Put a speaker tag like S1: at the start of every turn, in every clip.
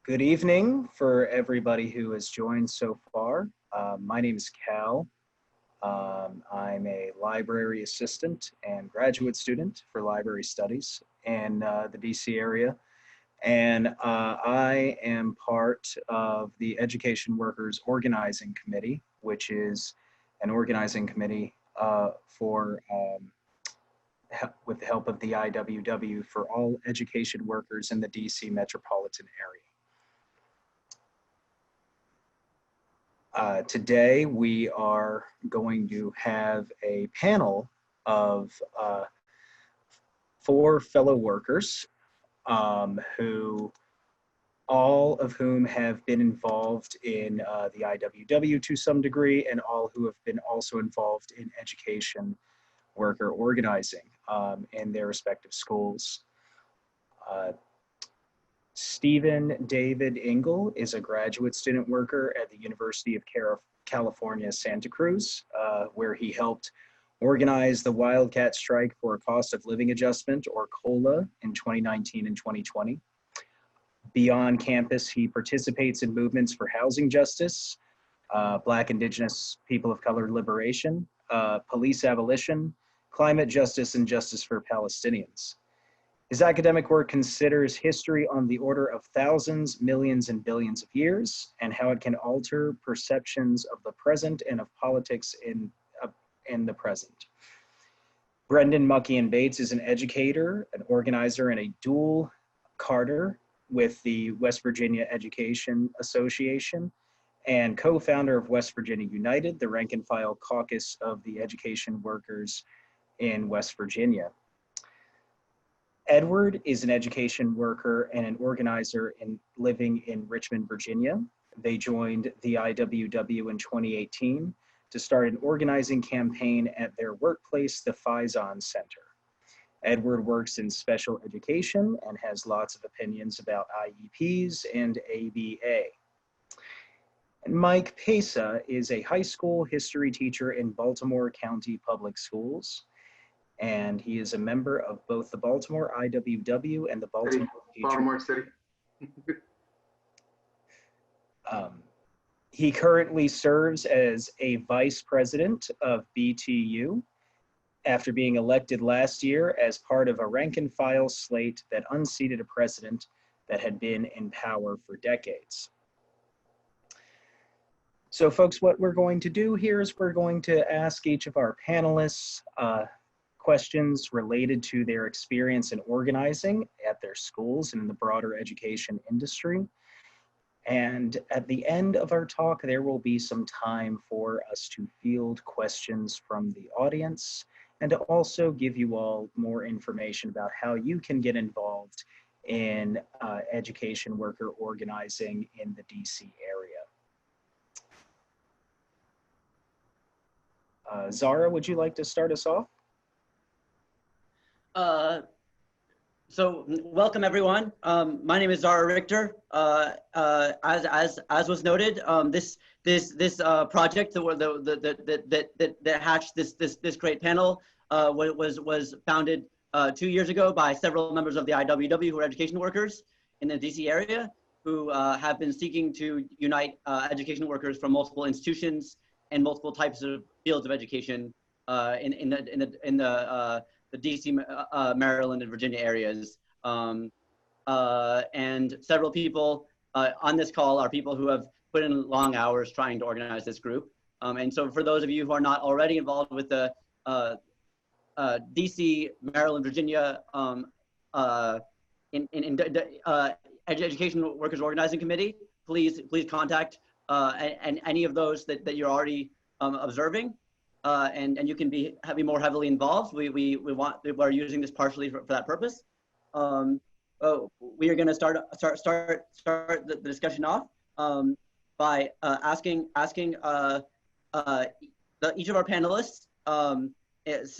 S1: Good evening for everybody who has joined so far. My name is Cal. I'm a library assistant and graduate student for library studies in the DC area. And I am part of the Education Workers Organizing Committee, which is an organizing committee with the help of the IWW for all education workers in the DC metropolitan area. Today, we are going to have a panel of 4 fellow workers who all of whom have been involved in the IWW to some degree, and all who have been also involved in education worker organizing in their respective schools. Stephen David Engel is a graduate student worker at the University of California, Santa Cruz, where he helped organize the Wildcat Strike for a cost of living adjustment, or COLA, in 2019 and 2020. Beyond campus, he participates in movements for housing justice, Black, Indigenous, people of color liberation, police abolition, climate justice, and justice for Palestinians. His academic work considers history on the order of thousands, millions, and billions of years, and how it can alter perceptions of the present and of politics in the present. Brendan Muckian-Bates is an educator, an organizer, and a dual Carter with the West Virginia Education Association, and co-founder of West Virginia United, the rank and file caucus of the education workers in West Virginia. Edward is an education worker and an organizer living in Richmond, Virginia. They joined the IWW in 2018 to start an organizing campaign at their workplace, the Faison Center. Edward works in special education and has lots of opinions about IEPs and ABA. And Mike Pesa is a high school history teacher in Baltimore County Public Schools, and he is a member of both the Baltimore IWW and the Baltimore
S2: City.
S1: He currently serves as a vice president of BTU after being elected last year as part of a rank and file slate that unseated a president that had been in power for decades. So folks, what we're going to do here is we're going to ask each of our panelists questions related to their experience in organizing at their schools and in the broader education industry. And at the end of our talk, there will be some time for us to field questions from the audience and to also give you all more information about how you can get involved in education worker organizing in the DC area. Zara, would you like to start us off?
S3: So welcome everyone. My name is Zara Richter. As was noted, this project that hatched this great panel was founded 2 years ago by several members of the IWW who are education workers in the DC area, who have been seeking to unite education workers from multiple institutions and multiple types of fields of education in the DC, Maryland, and Virginia areas. And several people on this call are people who have put in long hours trying to organize this group. And so for those of you who are not already involved with the DC, Maryland, Virginia Education Workers Organizing Committee, please contact any of those that you're already observing. And you can be more heavily involved. We're using this partially for that purpose. We are going to start the discussion off by asking each of our panelists,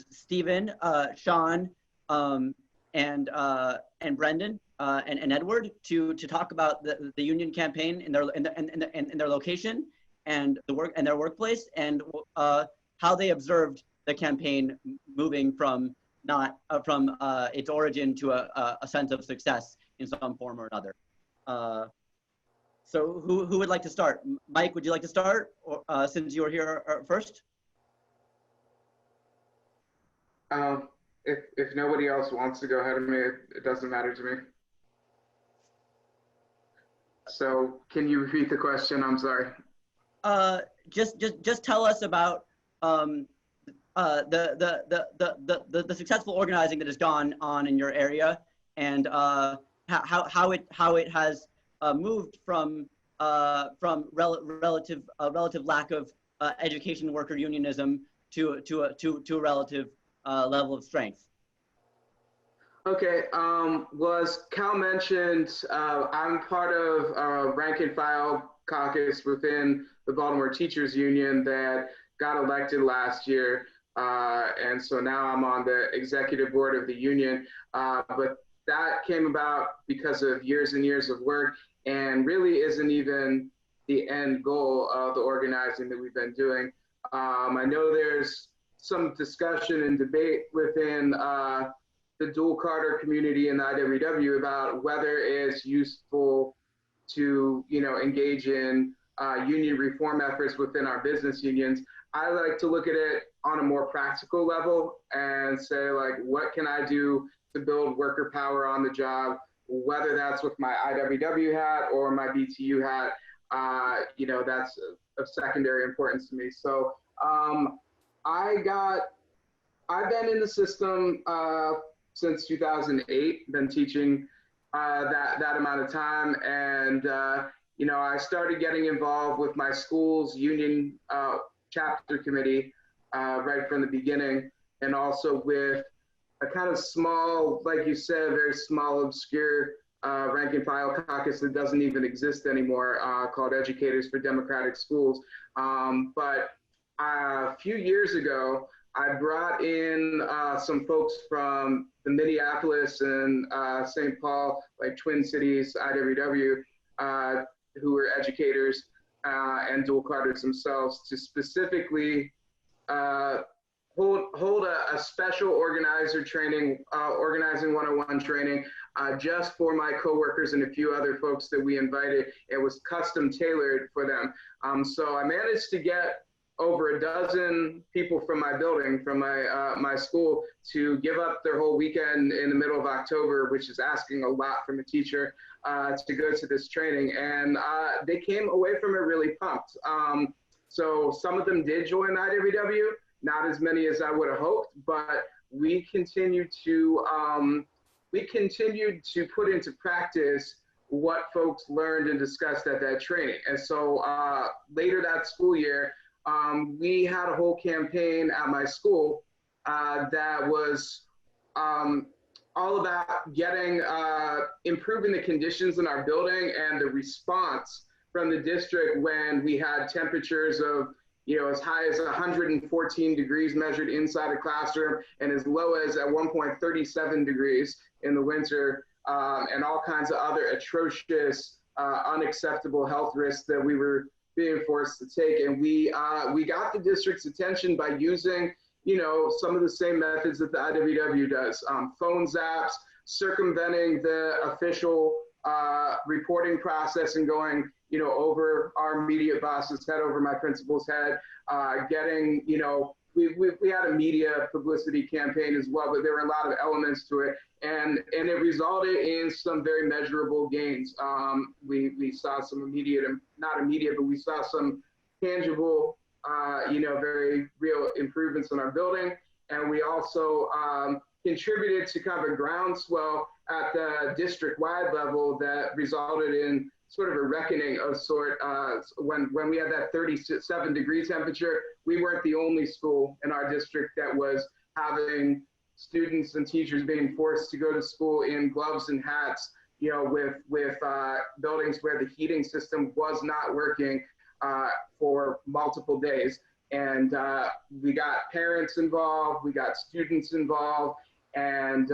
S3: Stephen, Sean, and Brendan and Edward, to talk about the union campaign in their location and their workplace, and how they observed the campaign moving from its origin to a sense of success in some form or another. So who would like to start? Mike, would you like to start, or, since you were here first?
S2: If nobody else wants to go ahead of me, it doesn't matter to me. So can you repeat the question? I'm sorry.
S3: Just tell us about the successful organizing that has gone on in your area, and how it has moved from relative lack of education worker unionism to a relative level of strength.
S2: Okay, well, as Cal mentioned, I'm part of rank and file caucus within the Baltimore Teachers Union that got elected last year. And so now I'm on the executive board of the union. But that came about because of years and years of work, and really isn't even the end goal of the organizing that we've been doing. I know there's some discussion and debate within the dual Carter community in the IWW about whether it's useful to, engage in union reform efforts within our business unions. I like to look at it on a more practical level and say, like, what can I do to build worker power on the job, whether that's with my IWW hat or my BTU hat, that's of secondary importance to me. So I've been in the system since 2008, been teaching that amount of time. And, I started getting involved with my school's union chapter committee right from the beginning, and also with a kind of small, like you said, very small, obscure rank and file caucus that doesn't even exist anymore, called Educators for Democratic Schools. But a few years ago, I brought in some folks from the Minneapolis and St. Paul, like Twin Cities, IWW, who were educators and dual Carters themselves, to specifically hold a special organizer training, organizing 101 training, just for my coworkers and a few other folks that we invited. It was custom tailored for them. So I managed to get over a dozen people from my building, from my school, to give up their whole weekend in the middle of October, which is asking a lot from a teacher, to go to this training. And they came away from it really pumped. So some of them did join the IWW, not as many as I would have hoped, but we continued to put into practice what folks learned and discussed at that training. And so later that school year, we had a whole campaign at my school that was all about improving the conditions in our building and the response from the district when we had temperatures of, as high as 114 degrees measured inside a classroom, and as low as at one point 37 degrees in the winter, and all kinds of other atrocious, unacceptable health risks that we were being forced to take. And we got the district's attention by using, some of the same methods that the IWW does, phone zaps, circumventing the official reporting process and going, over our immediate boss's head, over my principal's head, getting, we had a media publicity campaign as well, but there were a lot of elements to it. And it resulted in some very measurable gains. We saw some not immediate, but we saw some tangible, very real improvements in our building. And we also contributed to kind of a groundswell at the district-wide level that resulted in sort of a reckoning of sort. When we had that 37-degree temperature, we weren't the only school in our district that was having students and teachers being forced to go to school in gloves and hats, with buildings where the heating system was not working for multiple days. And we got parents involved, we got students involved, and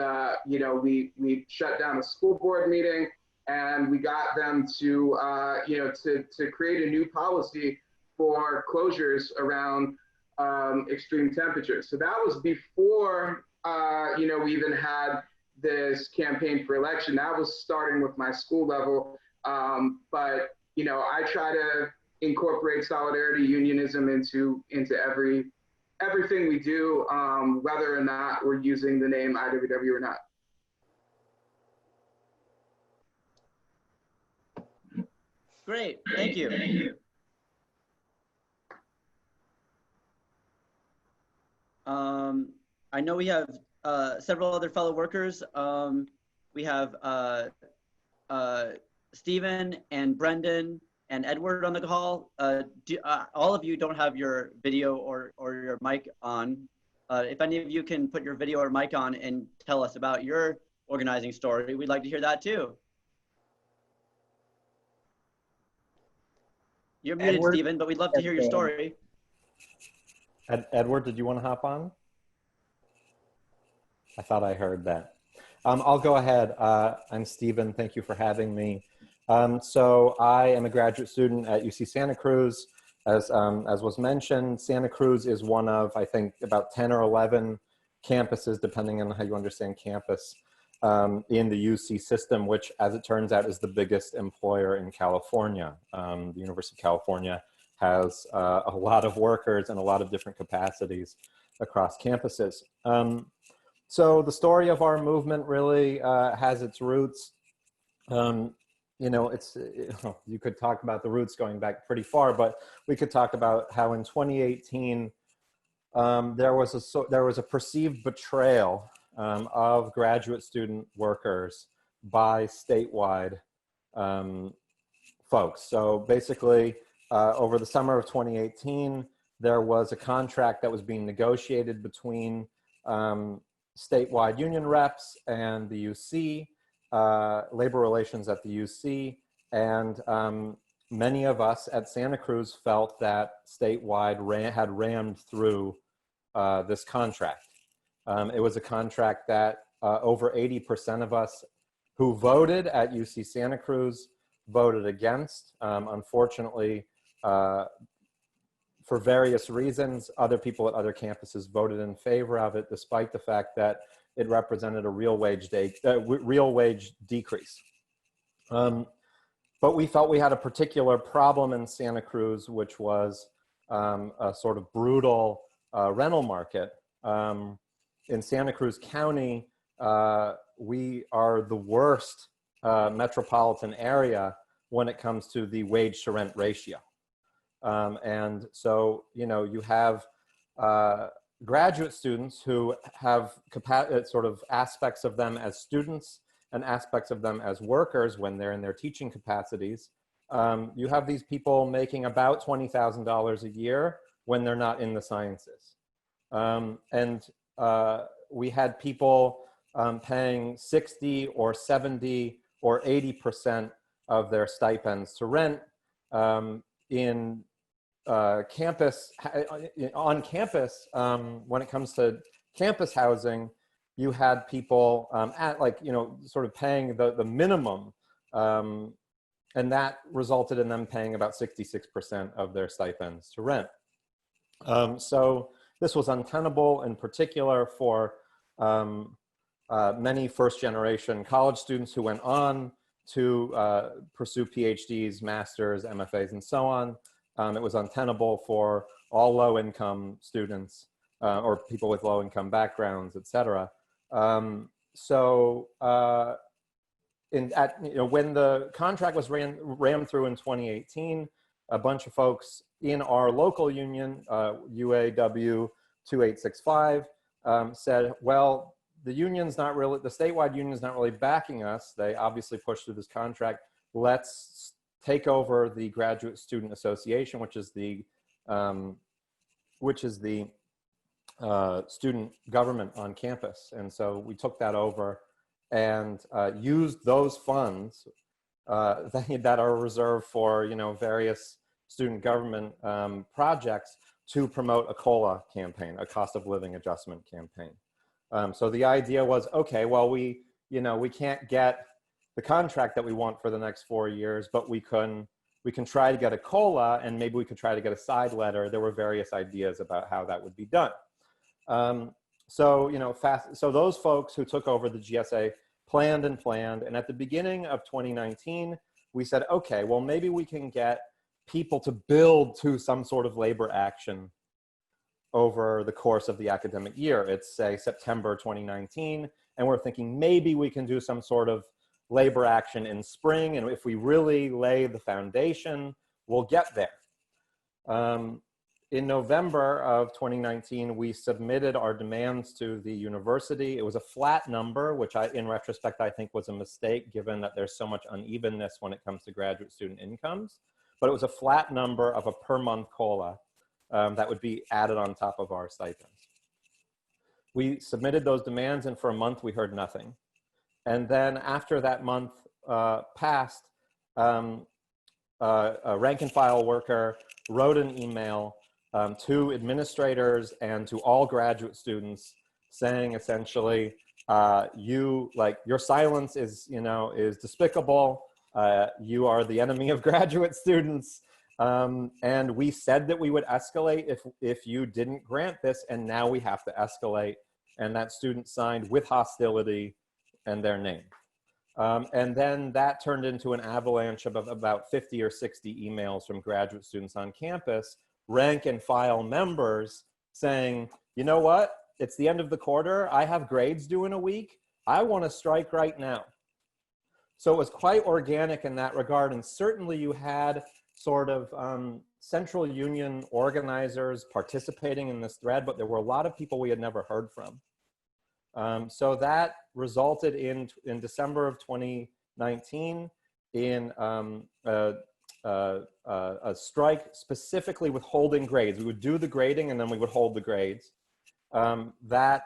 S2: we shut down a school board meeting, and we got them to create a new policy for closures around extreme temperatures. So that was before we even had this campaign for election. That was starting with my school level. But you know, I try to incorporate solidarity, unionism into everything we do, whether or not we're using the name IWW or not.
S3: Great, thank you. I know we have several other fellow workers. We have Stephen and Brendan and Edward on the call. All of you don't have your video or your mic on. If any of you can put your video or mic on and tell us about your organizing story, we'd like to hear that too. You're muted,
S1: Edward,
S3: Stephen, but we'd love to hear your story.
S4: Edward, did you want to hop on? I thought I heard that. I'll go ahead. I'm Stephen. Thank you for having me. So I am a graduate student at UC Santa Cruz. As was mentioned, Santa Cruz is one of, I think, about 10 or 11 campuses, depending on how you understand campus, in the UC system, which, as it turns out, is the biggest employer in California. The University of California has a lot of workers and a lot of different capacities across campuses. So the story of our movement really has its roots. You know, you could talk about the roots going back pretty far, but we could talk about how in 2018 there was a perceived betrayal of graduate student workers by statewide folks. So basically, over the summer of 2018, there was a contract that was being negotiated between statewide union reps and the UC, labor relations at the UC, and many of us at Santa Cruz felt that statewide had rammed through this contract. It was a contract that over 80% of us who voted at UC Santa Cruz voted against. Unfortunately, for various reasons, other people at other campuses voted in favor of it, despite the fact that it represented a real wage decrease. But we felt we had a particular problem in Santa Cruz, which was a sort of brutal rental market. In Santa Cruz County, we are the worst metropolitan area when it comes to the wage to rent ratio. And so, you know, you have graduate students who have sort of aspects of them as students and aspects of them as workers when they're in their teaching capacities. You have these people making about $20,000 a year when they're not in the sciences. And we had people paying 60 or 70 or 80% of their stipends to rent in campus. On campus, when it comes to campus housing, you had people at, like, you know, sort of paying the minimum, and that resulted in them paying about 66% of their stipends to rent. So this was untenable, in particular for many first-generation college students who went on to pursue PhDs, masters, MFAs, and so on. It was untenable for all low-income students or people with low-income backgrounds, et cetera. When the contract was rammed through in 2018, a bunch of folks in our local union, UAW 2865, said, well, the statewide union is not really backing us. They obviously pushed through this contract. Let's take over the Graduate Student Association, which is the student government on campus. And so we took that over and used those funds that are reserved for, you know, various student government projects to promote a COLA campaign, a cost of living adjustment campaign. So the idea was, okay, well, we can't get the contract that we want for the next 4 years, but we can try to get a COLA, and maybe we could try to get a side letter. There were various ideas about how that would be done. So, you know, so those folks who took over the GSA planned, and at the beginning of 2019, we said, okay, well, maybe we can get people to build to some sort of labor action over the course of the academic year. It's, say, September 2019, and we're thinking maybe we can do some sort of labor action in spring, and if we really lay the foundation, we'll get there. In November of 2019, we submitted our demands to the university. It was a flat number, which in retrospect, I think was a mistake, given that there's so much unevenness when it comes to graduate student incomes. But it was a flat number of a per month COLA that would be added on top of our stipends. We submitted those demands, and for a month, we heard nothing. And then after that month passed, a rank and file worker wrote an email to administrators and to all graduate students saying essentially, your silence is, is despicable. You are the enemy of graduate students. And we said that we would escalate if you didn't grant this, and now we have to escalate. And that student signed with hostility and their name. And then that turned into an avalanche of about 50 or 60 emails from graduate students on campus, rank and file members saying, you know what, it's the end of the quarter, I have grades due in a week, I want to strike right now. So it was quite organic in that regard, and certainly you had sort of central union organizers participating in this thread, but there were a lot of people we had never heard from. So that resulted in December of 2019 in a strike specifically withholding grades. We would do the grading and then we would hold the grades. That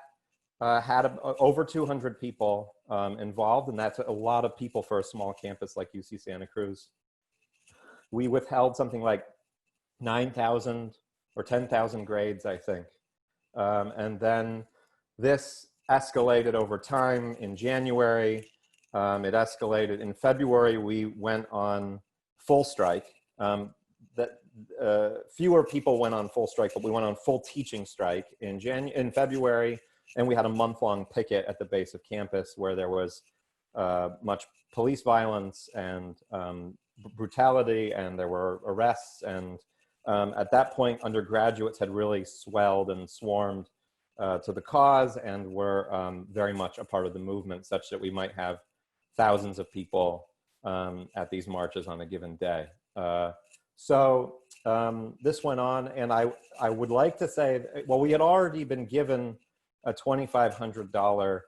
S4: had over 200 people involved, and that's a lot of people for a small campus like UC Santa Cruz. We withheld something like 9,000 or 10,000 grades, I think. And then this escalated over time in January. It escalated in February. We went on full strike. Fewer people went on full strike, but we went on full teaching strike in February, and we had a month-long picket at the base of campus where there was much police violence and brutality, and there were arrests. And at that point, undergraduates had really swelled and swarmed to the cause and were very much a part of the movement, such that we might have thousands of people at these marches on a given day. So this went on, and I would like to say, well, we had already been given a $2,500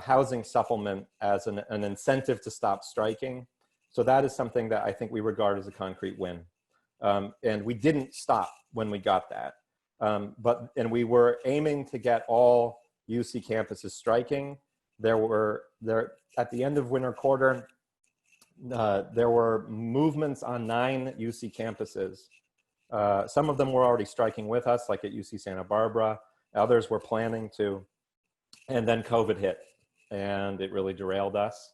S4: housing supplement as an incentive to stop striking. So that is something that I think we regard as a concrete win. And we didn't stop when we got that. And we were aiming to get all UC campuses striking. At the end of winter quarter, there were movements on 9 UC campuses. Some of them were already striking with us, like at UC Santa Barbara. Others were planning to. And then COVID hit, and it really derailed us.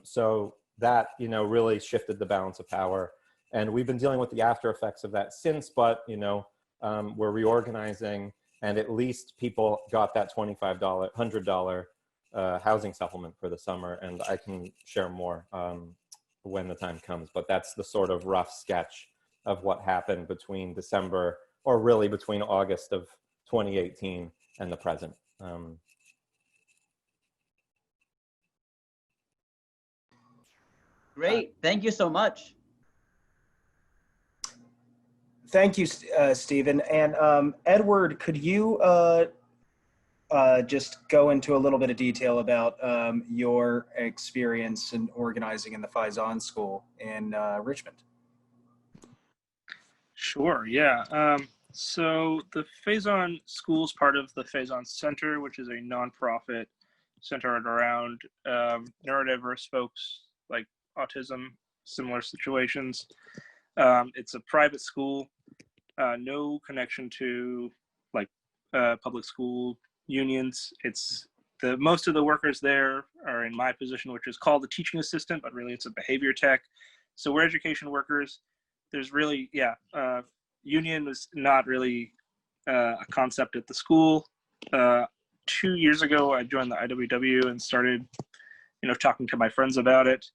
S4: So that, really shifted the balance of power. And we've been dealing with the after effects of that since, but, we're reorganizing, and at least people got that $100 housing supplement for the summer, and I can share more when the time comes. But that's the sort of rough sketch of what happened between December, or really between August of 2018 and the present.
S3: Great, thank you so much.
S1: Thank you, Stephen. And Edward, could you just go into a little bit of detail about your experience in organizing in the Faison School in Richmond?
S5: Sure, yeah. So the Faison School is part of the Faison Center, which is a nonprofit centered around neurodiverse folks like autism, similar situations. It's a private school, no connection to public school unions. Most of the workers there are in my position, which is called a teaching assistant, but really it's a behavior tech. So we're education workers. There's really, union was not really a concept at the school. 2 years ago, I joined the IWW and started, talking to my friends about it.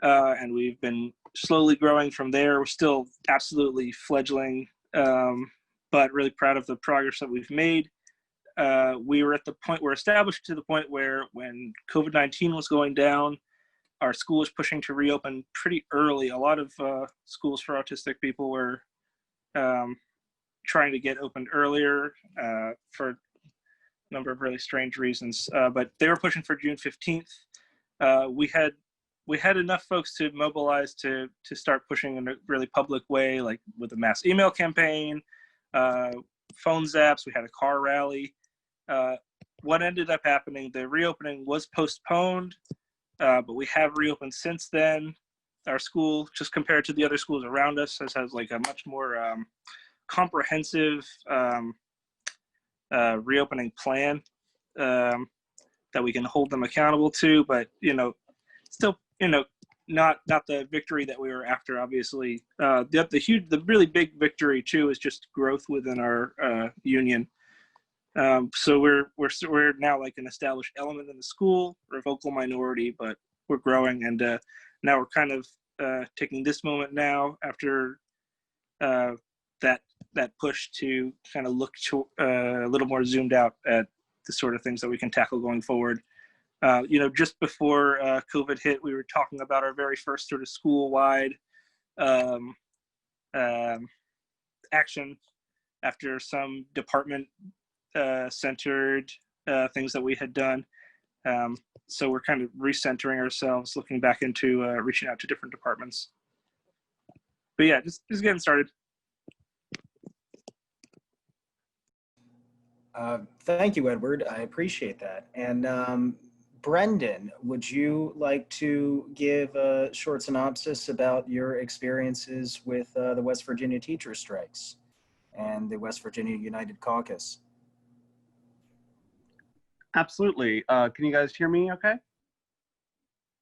S5: and we've been slowly growing from there. We're still absolutely fledgling, but really proud of the progress that we've made. We were at the point, we're established to the point where when COVID-19 was going down, our school was pushing to reopen pretty early. A lot of schools for autistic people were trying to get opened earlier for a number of really strange reasons, but they were pushing for June 15th. We had enough folks to mobilize to start pushing in a really public way, like with a mass email campaign, phone zaps. We had a car rally. What ended up happening, the reopening was postponed, but we have reopened since then. Our school, just compared to the other schools around us, has like a much more comprehensive reopening plan that we can hold them accountable to, but still, not the victory that we were after. Obviously, the really big victory too is just growth within our union. So we're now like an established element in the school. We're a vocal minority, but we're growing, and now we're kind of taking this moment now after that push to kind of look to a little more zoomed out at the sort of things that we can tackle going forward. Just before COVID hit, we were talking about our very first sort of school-wide action after some department centered things that we had done. So we're kind of recentering ourselves, looking back into reaching out to different departments. But yeah, just getting started.
S1: Thank you, Edward. I appreciate that. And Brendan, would you like to give a short synopsis about your experiences with the West Virginia teacher strikes and the West Virginia United Caucus?
S6: Absolutely. Can you guys hear me okay?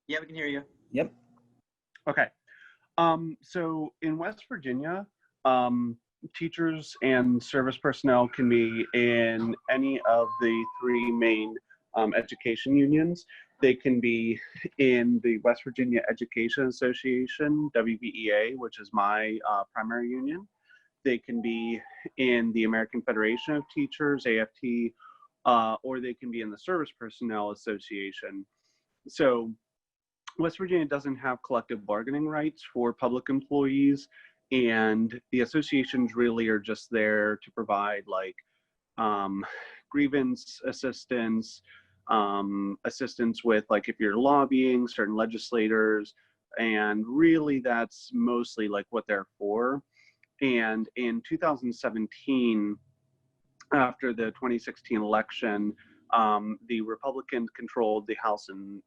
S3: Yeah, we can hear you.
S1: Yep.
S6: Okay. So in West Virginia, teachers and service personnel can be in any of the three main education unions. They can be in the West Virginia Education Association, WVEA, which is my primary union. They can be in the American Federation of Teachers, AFT, or they can be in the Service Personnel Association. So West Virginia doesn't have collective bargaining rights for public employees, and the associations really are just there to provide like grievance assistance, assistance with like if you're lobbying certain legislators, and really that's mostly like what they're for. And in 2017, after the 2016 election, the Republicans controlled the House and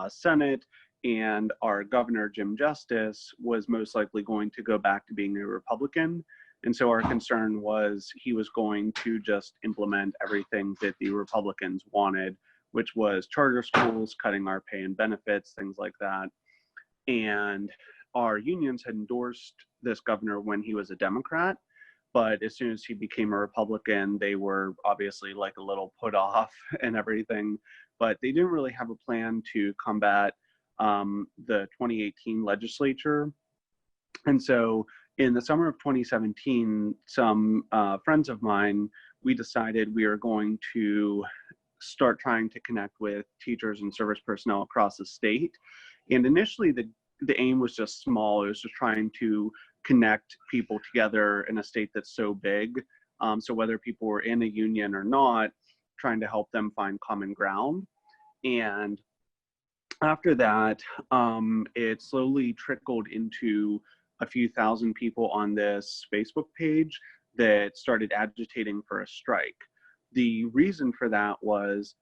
S6: Senate, and our governor, Jim Justice, was most likely going to go back to being a Republican. And so our concern was he was going to just implement everything that the Republicans wanted, which was charter schools, cutting our pay and benefits, things like that. And our unions had endorsed this governor when he was a Democrat. But as soon as he became a Republican, they were obviously like a little put off and everything. But they didn't really have a plan to combat the 2018 legislature. And so in the summer of 2017, some friends of mine, we decided we are going to start trying to connect with teachers and service personnel across the state. And initially, the aim was just small. It was just trying to connect people together in a state that's so big. So whether people were in a union or not, trying to help them find common ground. And after that, it slowly trickled into a few thousand people on this Facebook page that started agitating for a strike. The reason for that was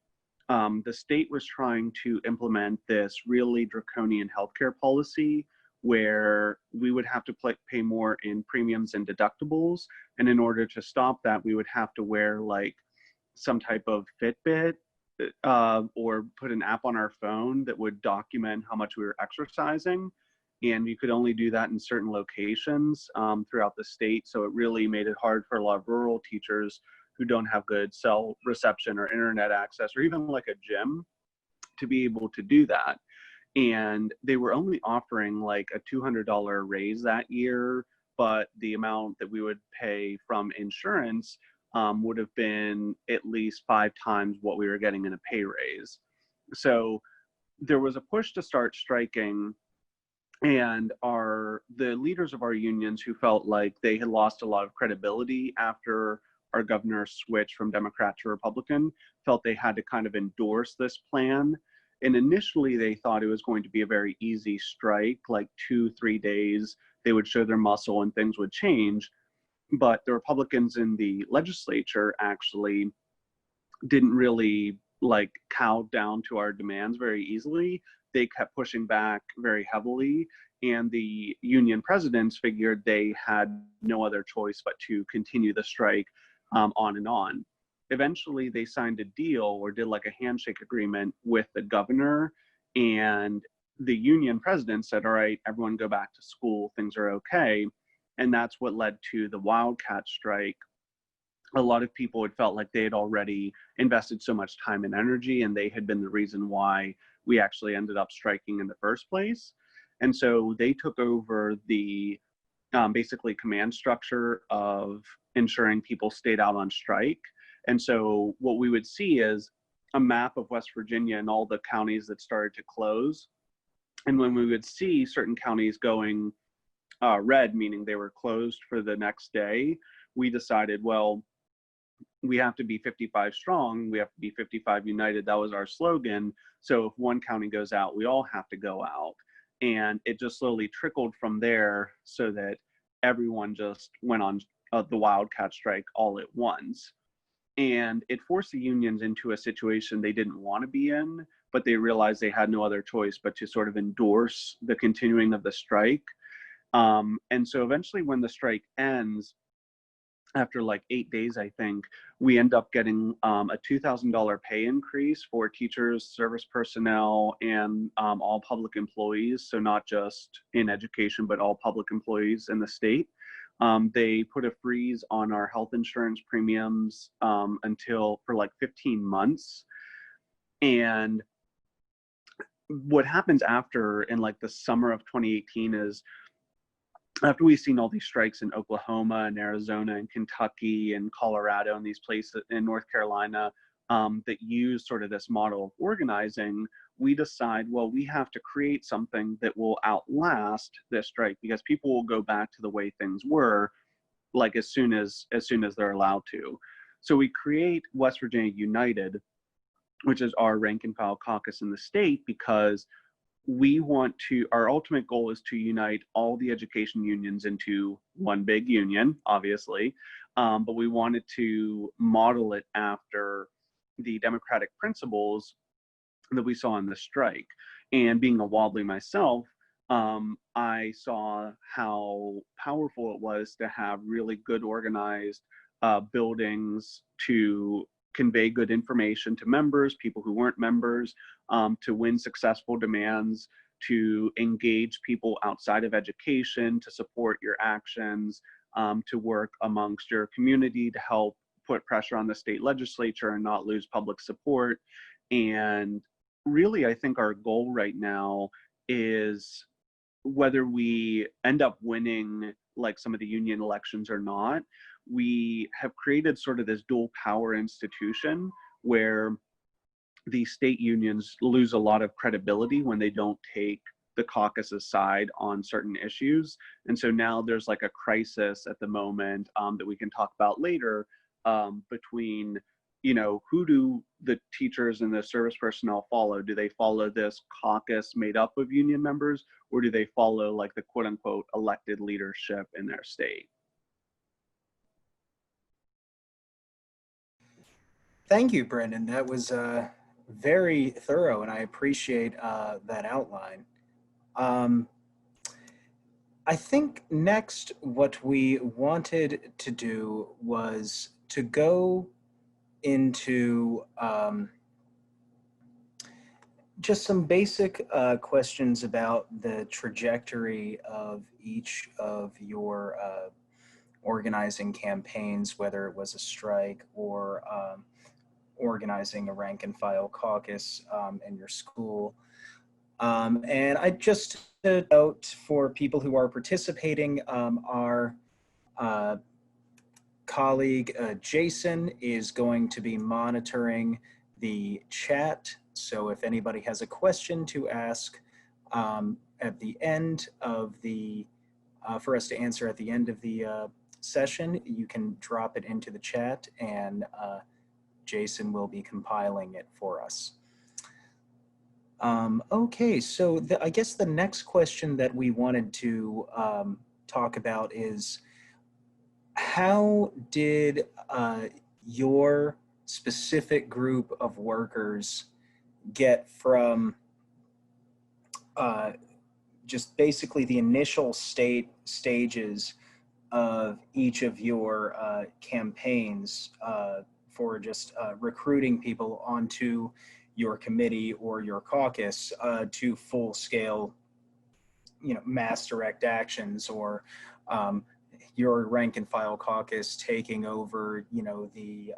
S6: the state was trying to implement this really draconian healthcare policy where we would have to pay more in premiums and deductibles. And in order to stop that, we would have to wear like some type of Fitbit or put an app on our phone that would document how much we were exercising. And you could only do that in certain locations throughout the state. So it really made it hard for a lot of rural teachers who don't have good cell reception or internet access or even like a gym to be able to do that. and they were only offering like a $200 raise that year, but the amount that we would pay from insurance would have been at least 5 times what we were getting in a pay raise. So there was a push to start striking, and the leaders of our unions, who felt like they had lost a lot of credibility after our governor switched from Democrat to Republican, felt they had to kind of endorse this plan. And initially they thought it was going to be a very easy strike, like 2-3 days, they would show their muscle and things would change. But the Republicans in the legislature actually didn't really like cow down to our demands very easily. They kept pushing back very heavily, and the union presidents figured they had no other choice but to continue the strike on and on. Eventually they signed a deal, or did like a handshake agreement with the governor, and the union president said, all right, everyone go back to school, things are okay. And that's what led to the wildcat strike. A lot of people had felt like they had already invested so much time and energy, and they had been the reason why we actually ended up striking in the first place. And so they took over the basically command structure of ensuring people stayed out on strike. And so what we would see is a map of West Virginia and all the counties that started to close. And when we would see certain counties going red, meaning they were closed for the next day, we decided, well, we have to be 55 strong, we have to be 55 united. That was our slogan. So if one county goes out, we all have to go out. And it just slowly trickled from there, so that everyone just went on the wildcat strike all at once. And it forced the unions into a situation they didn't want to be in, but they realized they had no other choice but to sort of endorse the continuing of the strike. And so eventually when the strike ends, after like 8 days, I think, we end up getting a $2,000 pay increase for teachers, service personnel, and all public employees. So not just in education, but all public employees in the state. They put a freeze on our health insurance premiums for like 15 months. And what happens after, in like the summer of 2018, is after we've seen all these strikes in Oklahoma and Arizona and Kentucky and Colorado and these places in North Carolina that use sort of this model of organizing, we decide, well, we have to create something that will outlast this strike, because people will go back to the way things were, like as soon as they're allowed to. So we create West Virginia United, which is our rank and file caucus in the state, because our ultimate goal is to unite all the education unions into one big union, obviously, but we wanted to model it after the democratic principles that we saw in the strike. And being a Wadley myself, I saw how powerful it was to have really good organized buildings to convey good information to members, people who weren't members, to win successful demands, to engage people outside of education, to support your actions, to work amongst your community to help put pressure on the state legislature and not lose public support. And really, I think our goal right now is, whether we end up winning like some of the union elections or not, we have created sort of this dual power institution where the state unions lose a lot of credibility when they don't take the caucus's side on certain issues. And so now there's like a crisis at the moment that we can talk about later between, who do the teachers and the service personnel follow? Do they follow this caucus made up of union members, or do they follow like the quote unquote elected leadership in their state?
S1: Thank you, Brendan. That was very thorough, and I appreciate that outline. I think next what we wanted to do was to go into just some basic questions about the trajectory of each of your organizing campaigns, whether it was a strike or organizing a rank and file caucus in your school. And I just note for people who are participating, our colleague Jason is going to be monitoring the chat. So if anybody has a question to ask at the end of the, for us to answer at the end of the session, you can drop it into the chat and Jason will be compiling it for us. Okay, so I guess the next question that we wanted to talk about is, how did your specific group of workers get from just basically the initial stages of each of your campaigns for just recruiting people onto your committee or your caucus to full-scale, mass direct actions, or your rank and file caucus taking over, the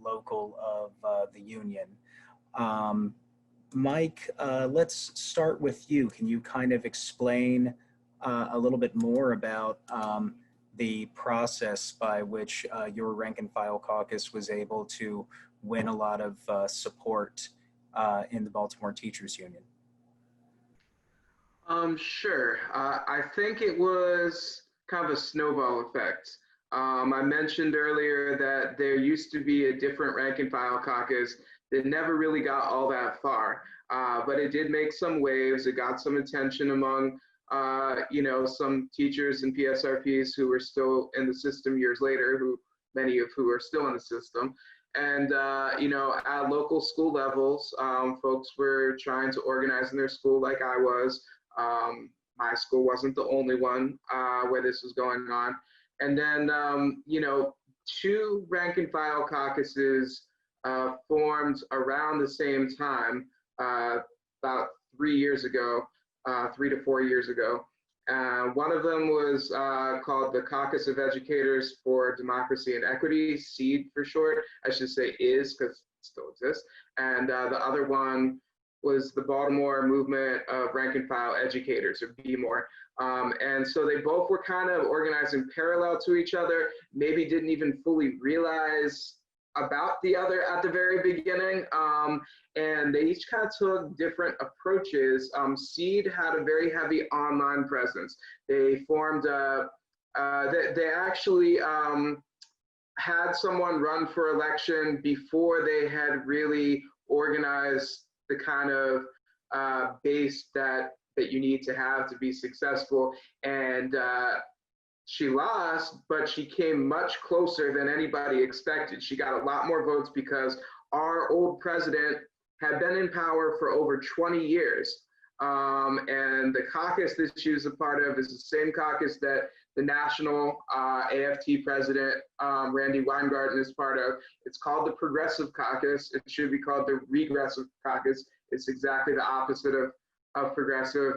S1: local of the union. Mike, let's start with you. Can you kind of explain a little bit more about the process by which your rank and file caucus was able to win a lot of support in the Baltimore Teachers Union?
S2: Sure. I think it was kind of a snowball effect. I mentioned earlier that there used to be a different rank and file caucus that never really got all that far, but it did make some waves. It got some attention among, some teachers and PSRPs who were still in the system years later, many of who are still in the system. And, at local school levels, folks were trying to organize in their school like I was. My school wasn't the only one where this was going on. And then, 2 rank and file caucuses formed around the same time, about 3 years ago, 3 to 4 years ago. One of them was called the Caucus of Educators for Democracy and Equity, SEED for short. I should say is, because it still exists. And the other one was the Baltimore Movement of Rank and File Educators, or BMOR. And so they both were kind of organized in parallel to each other, maybe didn't even fully realize about the other at the very beginning. And they each kind of took different approaches. SEED had a very heavy online presence. They formed, they actually had someone run for election before they had really organized the kind of base that you need to have to be successful. And she lost, but she came much closer than anybody expected. She got a lot more votes because our old president had been in power for over 20 years. And the caucus that she was a part of is the same caucus that the national AFT president, Randy Weingarten, is part of. It's called the Progressive Caucus. It should be called the Regressive Caucus. It's exactly the opposite of progressive,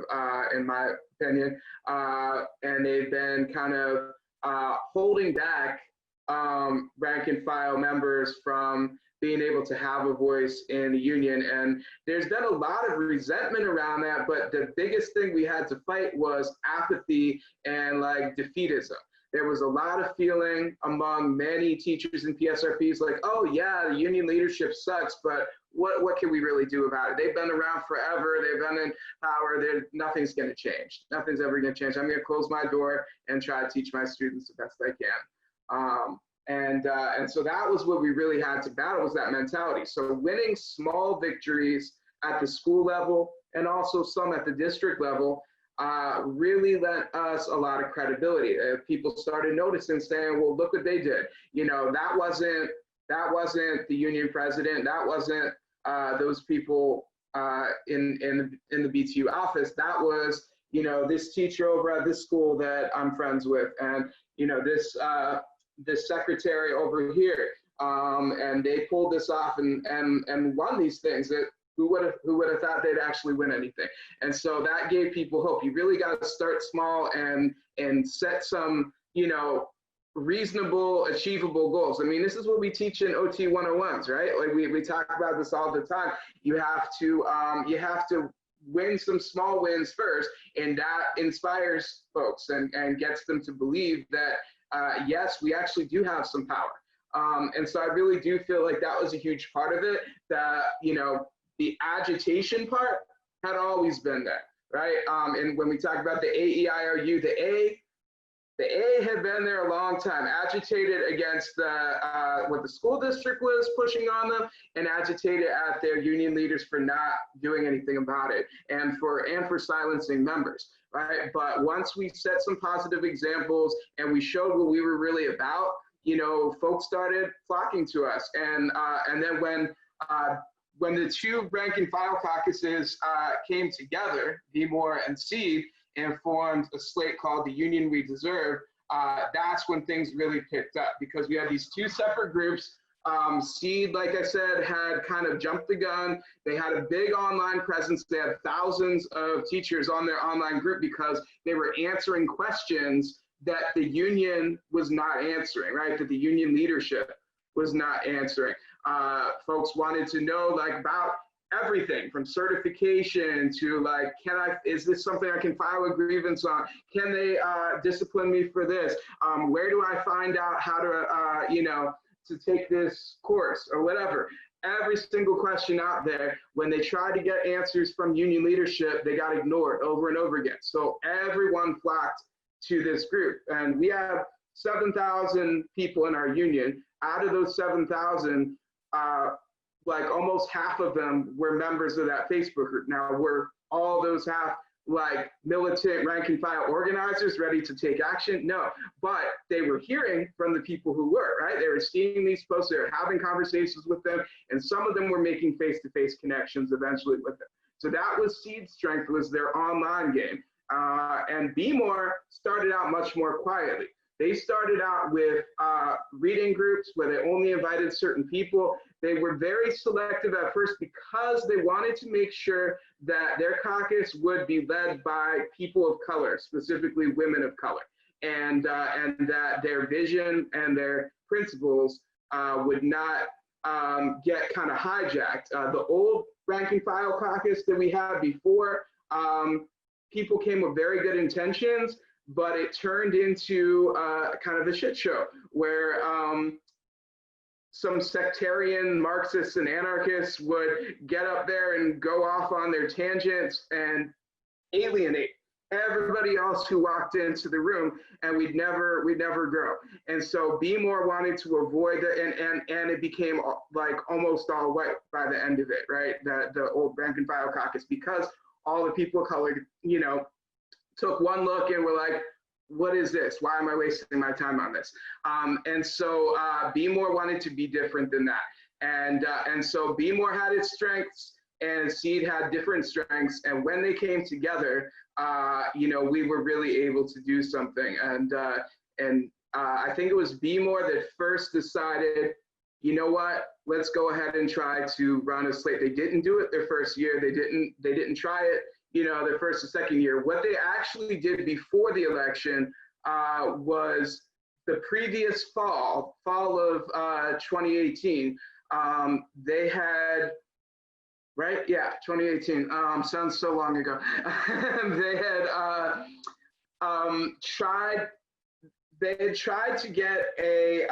S2: in my opinion. And they've been kind of holding back rank and file members from being able to have a voice in the union. And there's been a lot of resentment around that, but the biggest thing we had to fight was apathy and like defeatism. There was a lot of feeling among many teachers and PSRPs like, oh yeah, the union leadership sucks, but what can we really do about it? They've been around forever. They've been in power. Nothing's going to change. Nothing's ever going to change. I'm going to close my door and try to teach my students the best I can. And so that was what we really had to battle, was that mentality. So winning small victories at the school level and also some at the district level really lent us a lot of credibility. People started noticing, saying, well, look what they did. That wasn't the union president. That wasn't those people in the BTU office. That was, this teacher over at this school that I'm friends with, and, this secretary over here, and they pulled this off and won these things that who would have thought they'd actually win anything. And so that gave people hope. You really got to start small and set some, reasonable, achievable goals. I mean, this is what we teach in OT 101s, right? Like we talk about this all the time. You have to win some small wins first, and that inspires folks and gets them to believe that, yes, we actually do have some power. And so I really do feel like that was a huge part of it, that, you know, the agitation part had always been there, right? And when we talk about the AEIOU, the A had been there a long time, agitated against what the school district was pushing on them, and agitated at their union leaders for not doing anything about it, and for silencing members, right? But once we set some positive examples and we showed what we were really about, you know, folks started flocking to us. And then when the two rank and file caucuses came together, B-More and Seed, and formed a slate called the Union We Deserve, that's when things really picked up, because we had these two separate groups. Seed, like I said, had kind of jumped the gun. They had a big online presence. They had thousands of teachers on their online group because they were answering questions that the union was not answering, right? That the union leadership was not answering. Folks wanted to know, like, about everything from certification to, like, is this something I can file a grievance on? Can they discipline me for this? Where do I find out how to, you know, to take this course or whatever? Every single question out there, when they tried to get answers from union leadership, they got ignored over and over again. So everyone flocked to this group. And we have 7,000 people in our union. Out of those 7,000, like almost half of them were members of that Facebook group. Now, were all those half like militant rank and file organizers ready to take action? No, but they were hearing from the people who were, right? They were seeing these posts, they were having conversations with them, and some of them were making face-to-face connections eventually with them. So that was Seed's strength, was their online game. And B-More started out much more quietly. They started out with reading groups where they only invited certain people. They were very selective at first because they wanted to make sure that their caucus would be led by people of color, specifically women of color, and that their vision and their principles would not get kind of hijacked. The old rank and file caucus that we had before, people came with very good intentions, but it turned into kind of a shit show where some sectarian Marxists and anarchists would get up there and go off on their tangents and alienate everybody else who walked into the room, and we'd never grow. And so B-More wanted to avoid that, and it became like almost all white by the end of it, right? The old rank and file caucus, because all the people of color, you know, took one look and were like, what is this? Why am I wasting my time on this? And so B-More wanted to be different than that. And so B-More had its strengths and Seed had different strengths. And when they came together, you know, we were really able to do something. And I think it was B-More that first decided, you know what, let's go ahead and try to run a slate. They didn't do it their first year. They didn't try it, you know, their first or second year. What they actually did before the election was the previous fall of 2018, they had, right? Yeah, 2018, sounds so long ago. They had tried to get a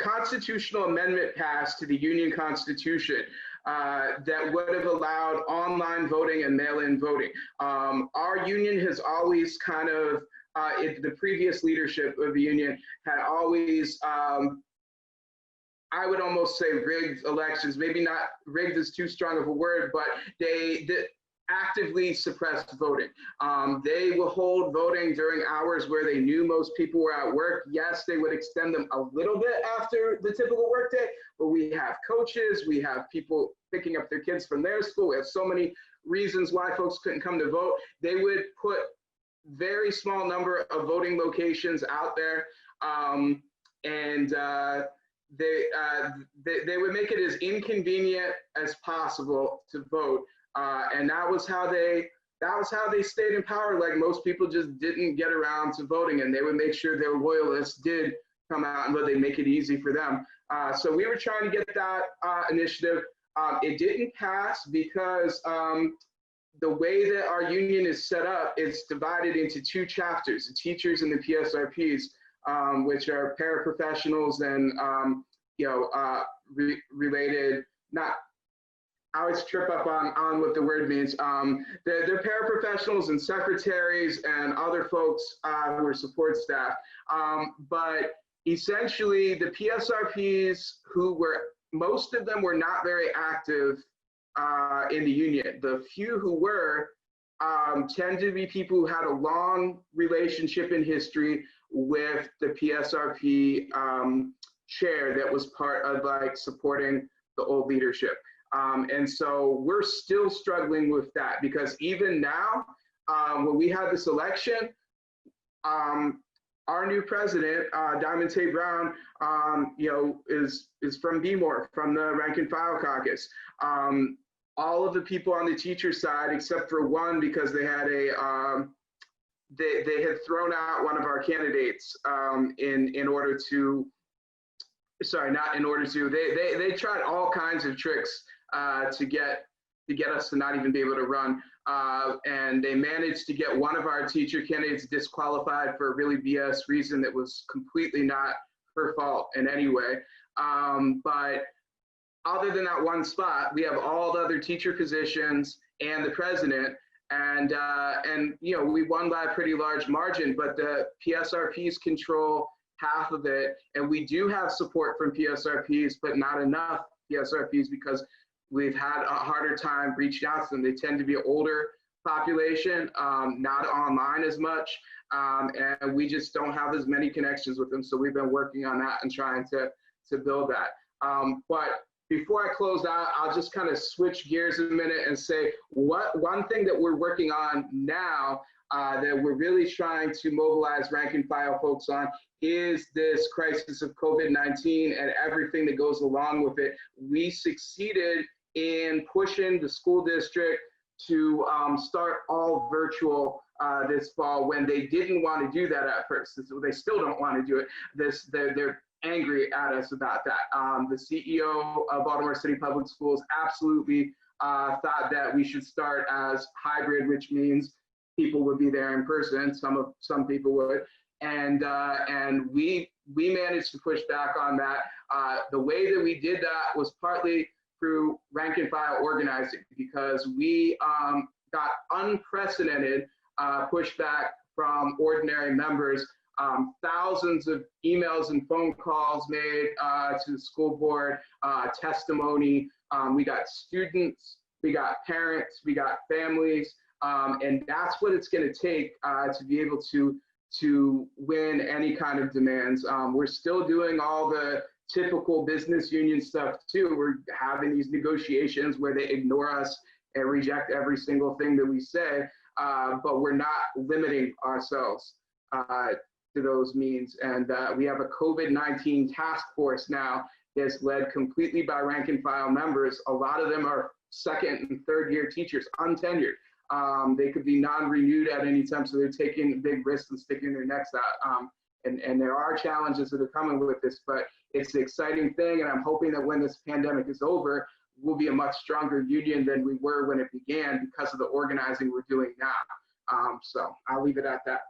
S2: constitutional amendment passed to the union constitution that would have allowed online voting and mail-in voting. Our union has always kind of, the previous leadership of the union had always, I would almost say rigged elections. Maybe not rigged is too strong of a word, but they actively suppressed voting. They will hold voting during hours where they knew most people were at work. Yes, they would extend them a little bit after the typical workday, but we have coaches, we have people picking up their kids from their school. We have so many reasons why folks couldn't come to vote. They would put very small number of voting locations out there, and they would make it as inconvenient as possible to vote. And that was how they that was how they stayed in power. Like most people just didn't get around to voting, and they would make sure their loyalists did come out and they make it easy for them. So we were trying to get that initiative. It didn't pass because the way that our union is set up, it's divided into two chapters, the teachers and the PSRPs, which are paraprofessionals and related, not, I always trip up on what the word means. They're paraprofessionals and secretaries and other folks who are support staff. But essentially the PSRPs, most of them were not very active in the union. The few who were tend to be people who had a long relationship in history with the PSRP chair that was part of like supporting the old leadership. And so we're still struggling with that, because even now, when we had this election, our new president, Diamond Tate Brown, is from Baltimore, from the rank and file caucus. All of the people on the teacher side, except for one, because they had they had thrown out one of our candidates in order to, sorry, not in order to, they tried all kinds of tricks to get us to not even be able to run. And they managed to get one of our teacher candidates disqualified for a really BS reason that was completely not her fault in any way. But other than that one spot, we have all the other teacher positions and the president, and we won by a pretty large margin, but the PSRPs control half of it, and we do have support from PSRPs, but not enough PSRPs, because we've had a harder time reaching out to them. They tend to be an older population, not online as much, and we just don't have as many connections with them. So we've been working on that and trying to build that. But before I close out, I'll just kind of switch gears a minute and say one thing that we're working on now that we're really trying to mobilize rank and file folks on is this crisis of COVID-19 and everything that goes along with it. We succeeded in pushing the school district to start all virtual this fall, when they didn't want to do that at first. They still don't want to do it. They're angry at us about that. The CEO of Baltimore City Public Schools absolutely thought that we should start as hybrid, which means people would be there in person. Some people would, and we managed to push back on that. The way that we did that was partly through rank and file organizing, because we got unprecedented pushback from ordinary members. Thousands of emails and phone calls made to the school board, testimony. We got students, we got parents, we got families, and that's what it's going to take to be able to win any kind of demands. We're still doing all the typical business union stuff too. We're having these negotiations where they ignore us and reject every single thing that we say, but we're not limiting ourselves to those means. And we have a COVID-19 task force now that's led completely by rank and file members. A lot of them are second and third year teachers, untenured. They could be non-renewed at any time, so they're taking big risks and sticking their necks out. And there are challenges that are coming with this, but it's an exciting thing, and I'm hoping that when this pandemic is over, we'll be a much stronger union than we were when it began, because of the organizing we're doing now. So I'll leave it at that.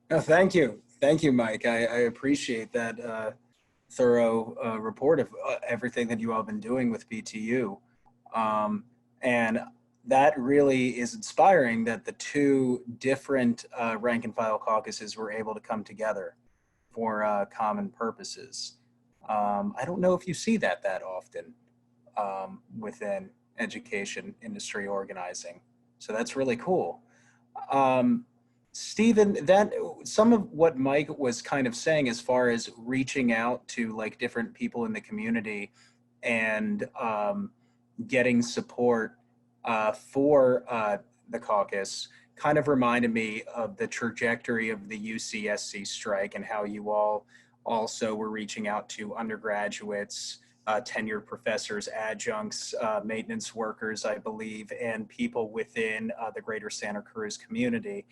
S1: Oh, thank you, Mike. I appreciate that thorough report of everything that you all have been doing with BTU, and that really is inspiring that the two different rank and file caucuses were able to come together for common purposes. I don't know if you see that often within education industry organizing, so that's really cool. Stephen, that some of what Mike was kind of saying as far as reaching out to like different people in the community and getting support for the caucus kind of reminded me of the trajectory of the UCSC strike and how you all also were reaching out to undergraduates tenured professors, adjuncts, maintenance workers, I believe, and people within the greater Santa Cruz community.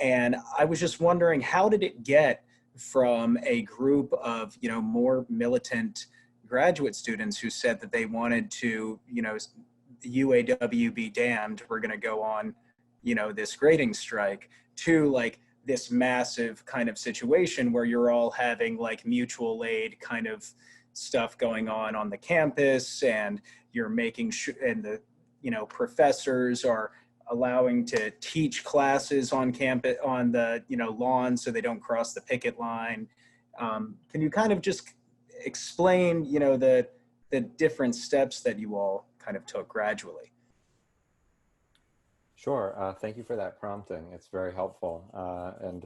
S1: And I was just wondering, how did it get from a group of, more militant graduate students who said that they wanted to, the UAW be damned, we're going to go on, this grading strike, to like this massive kind of situation where you're all having like mutual aid kind of stuff going on the campus, and you're making sure, and the, professors are allowing to teach classes on campus, on the, lawn, so they don't cross the picket line. Can you kind of just explain, the different steps that you all kind of took gradually?
S4: Sure. Thank you for that prompting. It's very helpful and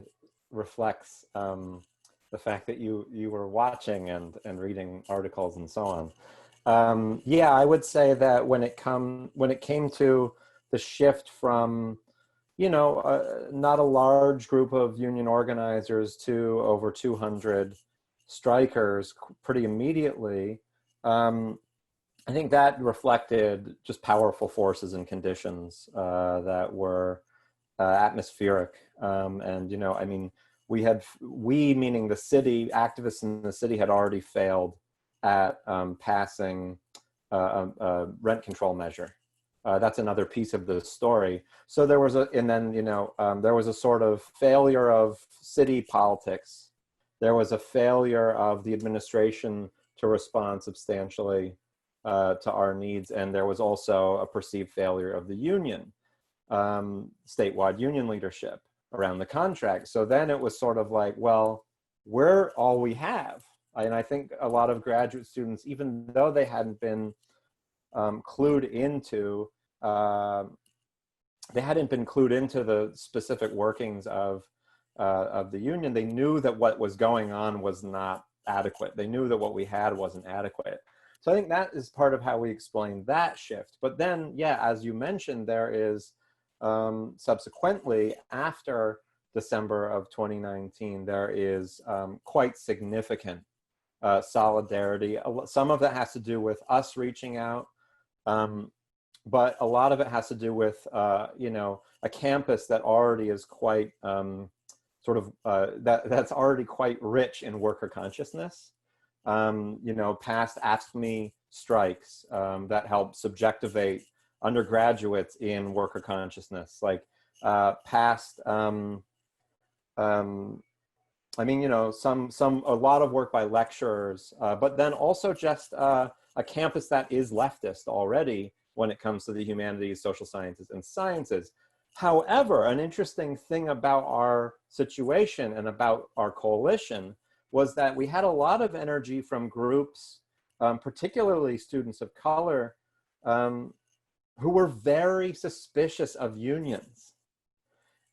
S4: reflects the fact that you were watching and reading articles and so on. Yeah, I would say that when it came to the shift from, not a large group of union organizers to over 200 strikers pretty immediately, I think that reflected just powerful forces and conditions that were atmospheric. And, I mean, we meaning the city, activists in the city had already failed at passing a rent control measure. That's another piece of the story. So there was there was a sort of failure of city politics. There was a failure of the administration to respond substantially to our needs. And there was also a perceived failure of the union, statewide union leadership around the contract. So then it was sort of like, well, we're all we have. And I think a lot of graduate students, even though they hadn't been clued into, the specific workings of the union, they knew that what was going on was not adequate. They knew that what we had wasn't adequate. So I think that is part of how we explain that shift. But then, yeah, as you mentioned, there is subsequently, after December of 2019, there is quite significant solidarity. Some of that has to do with us reaching out, but a lot of it has to do with, a campus that already is quite that's already quite rich in worker consciousness. Past Ask Me strikes that help subjectivate undergraduates in worker consciousness, like past, a lot of work by lecturers, but then also just a campus that is leftist already when it comes to the humanities, social sciences, and sciences. However, an interesting thing about our situation and about our coalition was that we had a lot of energy from groups, particularly students of color, who were very suspicious of unions.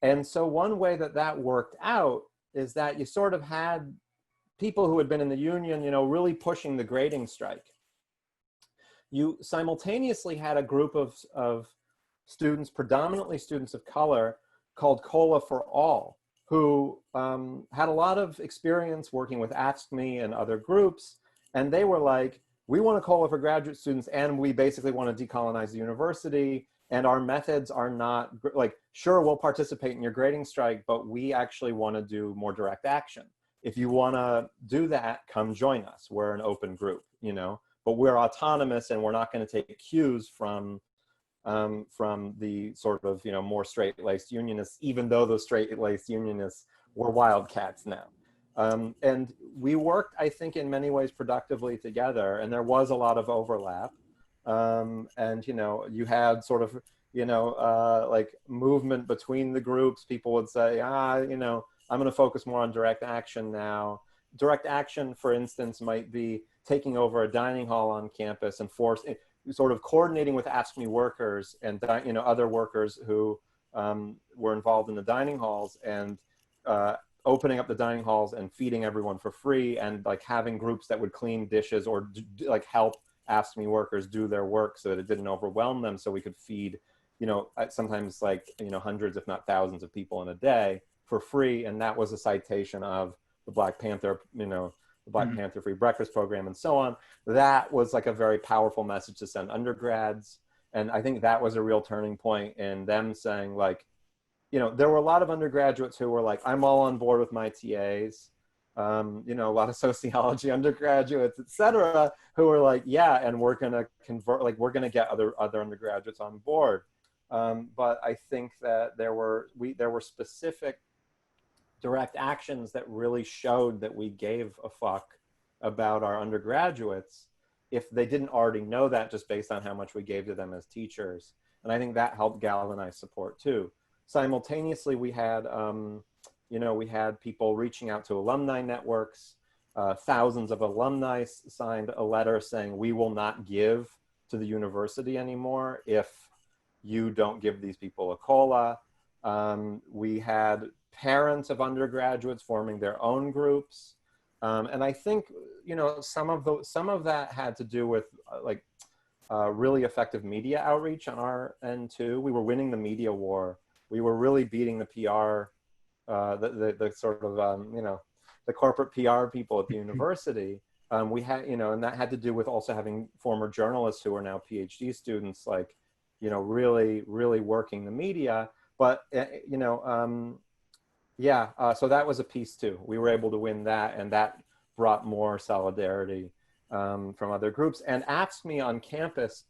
S4: And so one way that worked out is that you sort of had people who had been in the union, really pushing the grading strike. You simultaneously had a group of students, predominantly students of color, called COLA for All, who had a lot of experience working with Ask Me and other groups. And they were like, we want a COLA for graduate students, and we basically want to decolonize the university. And our methods are not, like, sure, we'll participate in your grading strike, but we actually want to do more direct action. If you want to do that, come join us. We're an open group, but we're autonomous, and we're not going to take cues from the sort of, more straight-laced unionists, even though those straight-laced unionists were wildcats now. And we worked, I think, in many ways productively together, and there was a lot of overlap. And, you had sort of, like movement between the groups. People would say, I'm going to focus more on direct action now. Direct action, for instance, might be taking over a dining hall on campus and sort of coordinating with Ask Me workers and, other workers who were involved in the dining halls, and opening up the dining halls and feeding everyone for free, and like having groups that would clean dishes or like help Ask Me workers do their work so that it didn't overwhelm them, so we could feed, sometimes like, hundreds, if not thousands of people in a day for free. And that was a citation of the Black Panther, the Black Panther Free Breakfast Program, and so on. That was like a very powerful message to send undergrads. And I think that was a real turning point in them saying, like, you know, there were a lot of undergraduates who were like, I'm all on board with my TAs. You know, a lot of sociology undergraduates, et cetera, who were like, yeah, and we're going to convert, like, we're going to get other undergraduates on board. But I think that there were specific direct actions that really showed that we gave a fuck about our undergraduates if they didn't already know that, just based on how much we gave to them as teachers. And I think that helped galvanize support too. Simultaneously, we had, you know, we had people reaching out to alumni networks. Thousands of alumni signed a letter saying, we will not give to the university anymore if you don't give these people a COLA. We had parents of undergraduates forming their own groups. And I think, you know, some of that had to do with really effective media outreach on our end too. We were winning the media war. We were really beating the PR, the sort of, you know, the corporate PR people at the university. We had, you know, and that had to do with also having former journalists who are now PhD students, like, you know, really, really working the media. But, you know, yeah, so that was a piece too. We were able to win that, and that brought more solidarity from other groups. And Ask Me on campus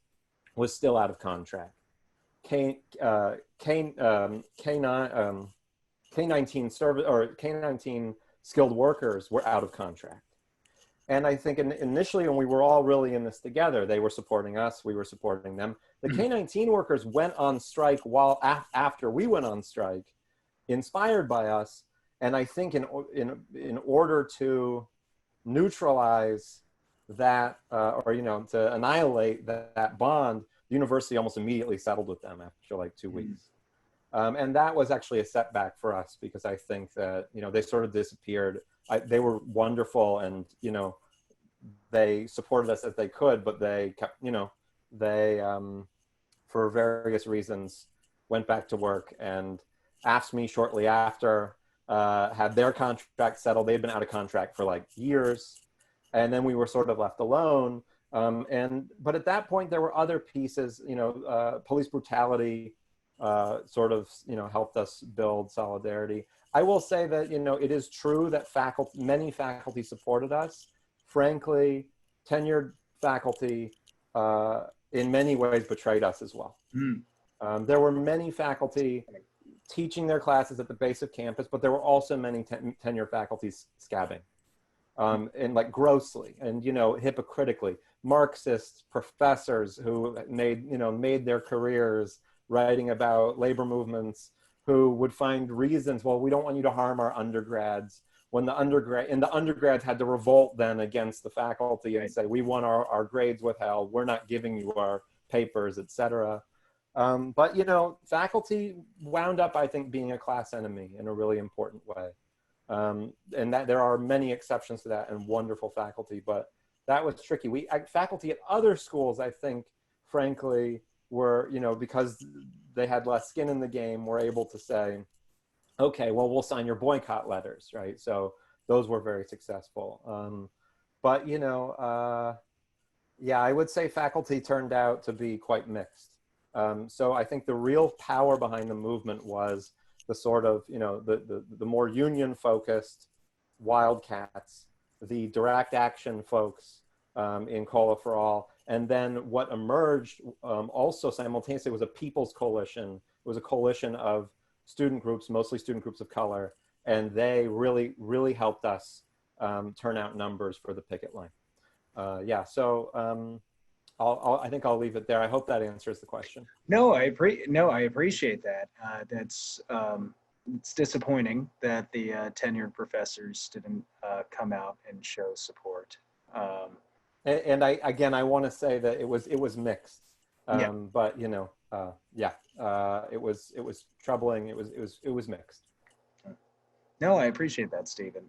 S4: was still out of contract. K-19 service, or K-19 skilled workers were out of contract. And I think initially, when we were all really in this together, they were supporting us, we were supporting them. The K-19 workers went on strike while after we went on strike, inspired by us. And I think in order to neutralize that, or, you know, to annihilate that bond, the university almost immediately settled with them after like 2 weeks. And that was actually a setback for us, because I think that, you know, they sort of disappeared. They were wonderful, and, you know, they supported us as they could, but they kept, you know, they, for various reasons, went back to work. And Asked Me shortly after had their contract settled. They'd been out of contract for like years. And then we were sort of left alone. But at that point, there were other pieces, you know, police brutality sort of, you know, helped us build solidarity. I will say that, you know, it is true that many faculty supported us. Frankly, tenured faculty in many ways betrayed us as well. There were many faculty teaching their classes at the base of campus, but there were also many tenured faculty scabbing, and like grossly and, you know, hypocritically. Marxist professors who made their careers writing about labor movements, who would find reasons, well, we don't want you to harm our undergrads, when the undergrads had to revolt then against the faculty and say, we want our grades withheld, we're not giving you our papers, etc. But, you know, faculty wound up, I think, being a class enemy in a really important way. And that there are many exceptions to that, and wonderful faculty, but that was tricky. Faculty at other schools, I think, frankly, were, you know, because they had less skin in the game, were able to say, okay, well, we'll sign your boycott letters, right? So those were very successful. But, you know, yeah, I would say faculty turned out to be quite mixed. So I think the real power behind the movement was the sort of, you know, the more union focused wildcats, the direct action folks in COLA for All. And then what emerged also simultaneously was a people's coalition. It was a coalition of student groups, mostly student groups of color. And they really, really helped us turn out numbers for the picket line. Yeah, so I think I'll leave it there. I hope that answers the question.
S1: No, I appreciate that. It's disappointing that the tenured professors didn't come out and show support.
S4: And I want to say that it was mixed,
S1: yeah.
S4: But, you know, yeah, it was troubling. It was mixed.
S1: No, I appreciate that, Stephen.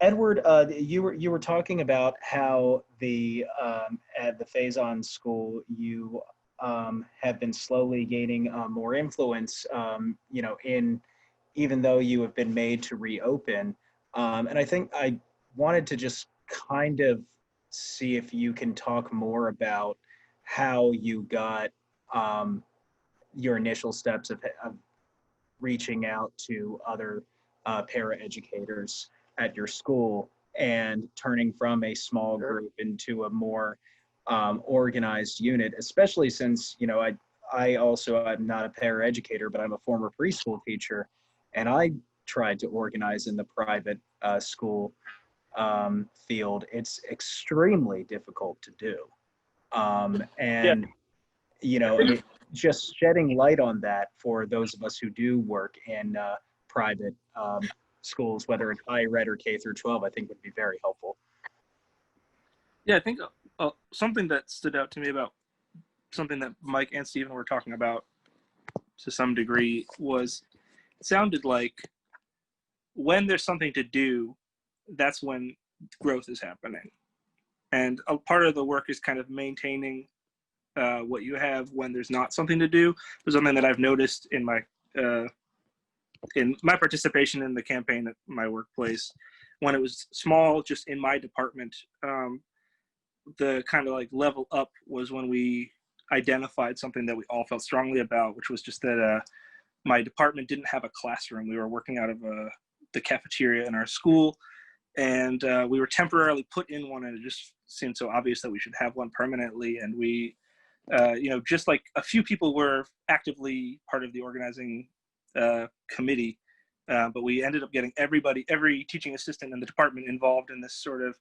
S1: Edward, you were talking about how at the Faison School you have been slowly gaining more influence, you know, even though you have been made to reopen. And I think wanted to just kind of see if you can talk more about how you got your initial steps of reaching out to other paraeducators at your school and turning from a small group into a more organized unit, especially since, you know, I also, I'm not a paraeducator, but I'm a former preschool teacher, and I tried to organize in the private school field. It's extremely difficult to do. And, you know, just shedding light on that for those of us who do work in private schools, whether it's higher ed or K through 12, I think would be very helpful.
S5: Yeah, I think something that stood out to me about something that Mike and Stephen were talking about to some degree was, it sounded like when there's something to do, that's when growth is happening. And a part of the work is kind of maintaining what you have when there's not something to do. There's something that I've noticed in my participation in the campaign at my workplace. When it was small, just in my department, the kind of like level up was when we identified something that we all felt strongly about, which was just that my department didn't have a classroom. We were working out of the cafeteria in our school, and we were temporarily put in one, and it just seemed so obvious that we should have one permanently. And we, you know, just like a few people were actively part of the organizing committee, but we ended up getting every teaching assistant in the department involved in this sort of,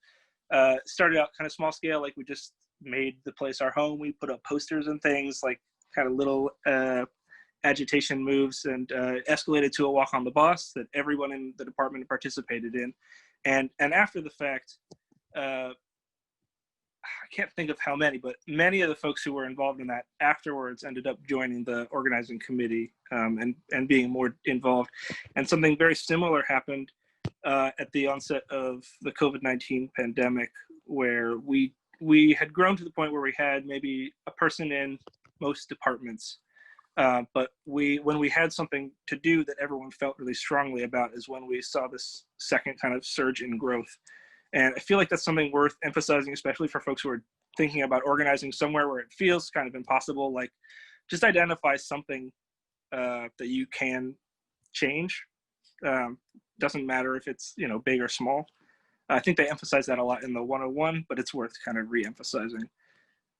S5: started out kind of small scale, like we just made the place our home. We put up posters and things, like kind of little agitation moves, and escalated to a walk on the bus that everyone in the department participated in. And after the fact, I can't think of how many, but many of the folks who were involved in that afterwards ended up joining the organizing committee and being more involved. And something very similar happened at the onset of the COVID-19 pandemic, where we had grown to the point where we had maybe a person in most departments. But when we had something to do that everyone felt really strongly about is when we saw this second kind of surge in growth. And I feel like that's something worth emphasizing, especially for folks who are thinking about organizing somewhere where it feels kind of impossible. Like, just identify something that you can change. Doesn't matter if it's, you know, big or small. I think they emphasize that a lot in the 101, but it's worth kind of re-emphasizing.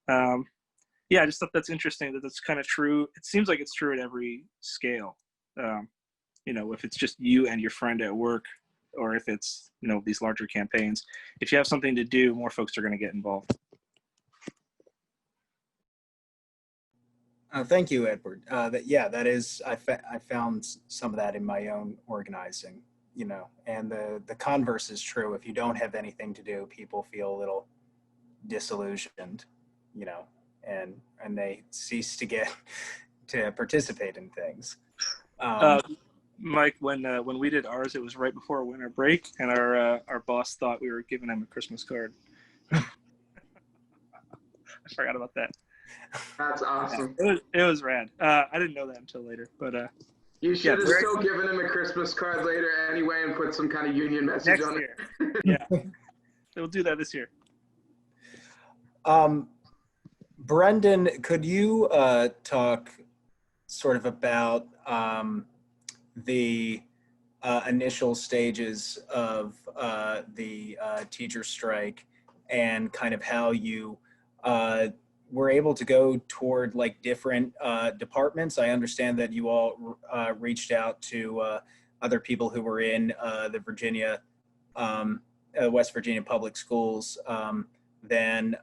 S5: Yeah, I just thought that's interesting that that's kind of true. It seems like it's true at every scale. You know, if it's just you and your friend at work, or if it's, you know, these larger campaigns, if you have something to do, more folks are going to get involved.
S1: Thank you, Edward. That is, I found some of that in my own organizing, you know, and the converse is true. If you don't have anything to do, people feel a little disillusioned, you know, and they cease to get to participate in things.
S5: Mike, when we did ours, it was right before winter break, and our boss thought we were giving him a Christmas card. I forgot about that.
S2: That's awesome.
S5: It was rad. I didn't know that until later, but
S2: you should have still given him a Christmas card later anyway, and put some kind of union message on it.
S5: Yeah, we'll do that this year.
S1: Brendan, could you talk sort of about the initial stages of the teacher strike, and kind of how you were able to go toward like different departments? I understand that you all reached out to other people who were in the West Virginia public schools than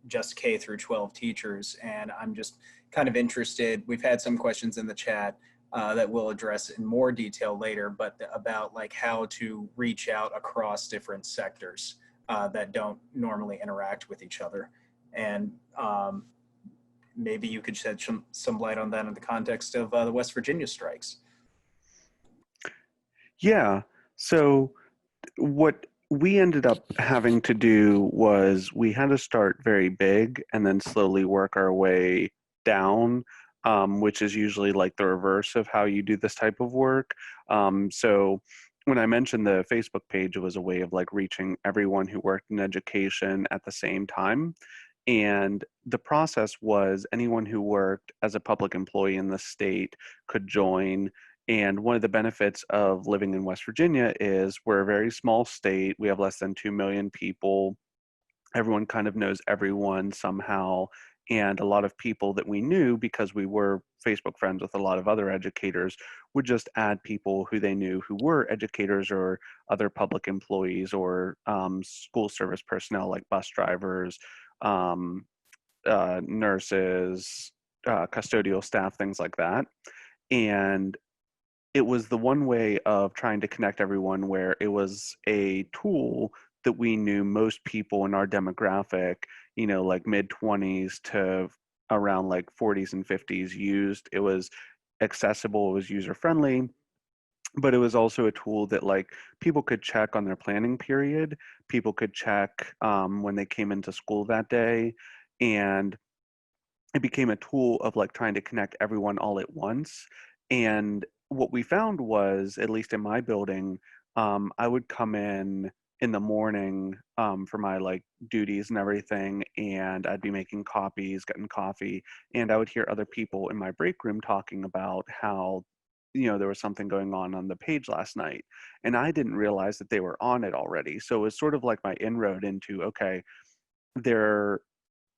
S1: just K through 12 teachers. And I'm just kind of interested, we've had some questions in the chat that we'll address in more detail later, but about like how to reach out across different sectors that don't normally interact with each other. And maybe you could shed some light on that in the context of the West Virginia strikes.
S6: Yeah, so what we ended up having to do was we had to start very big and then slowly work our way down, which is usually like the reverse of how you do this type of work. So when I mentioned the Facebook page, it was a way of like reaching everyone who worked in education at the same time. And the process was anyone who worked as a public employee in the state could join. And one of the benefits of living in West Virginia is we're a very small state. We have less than 2 million people. Everyone kind of knows everyone somehow. And a lot of people that we knew, because we were Facebook friends with a lot of other educators, would just add people who they knew who were educators or other public employees or school service personnel like bus drivers, um, nurses, custodial staff, things like that. And it was the one way of trying to connect everyone where it was a tool that we knew most people in our demographic, like mid 20s to around like 40s and 50s used. It was accessible, it was user friendly, but it was also a tool that like people could check on their planning period. People could check when they came into school that day. And it became a tool of like trying to connect everyone all at once. And what we found was, at least in my building, I would come in the morning for my like duties and everything, and I'd be making copies, getting coffee, and I would hear other people in my break room talking about how there was something going on the page last night, and I didn't realize that they were on it already. So it was sort of like my inroad into, okay, they're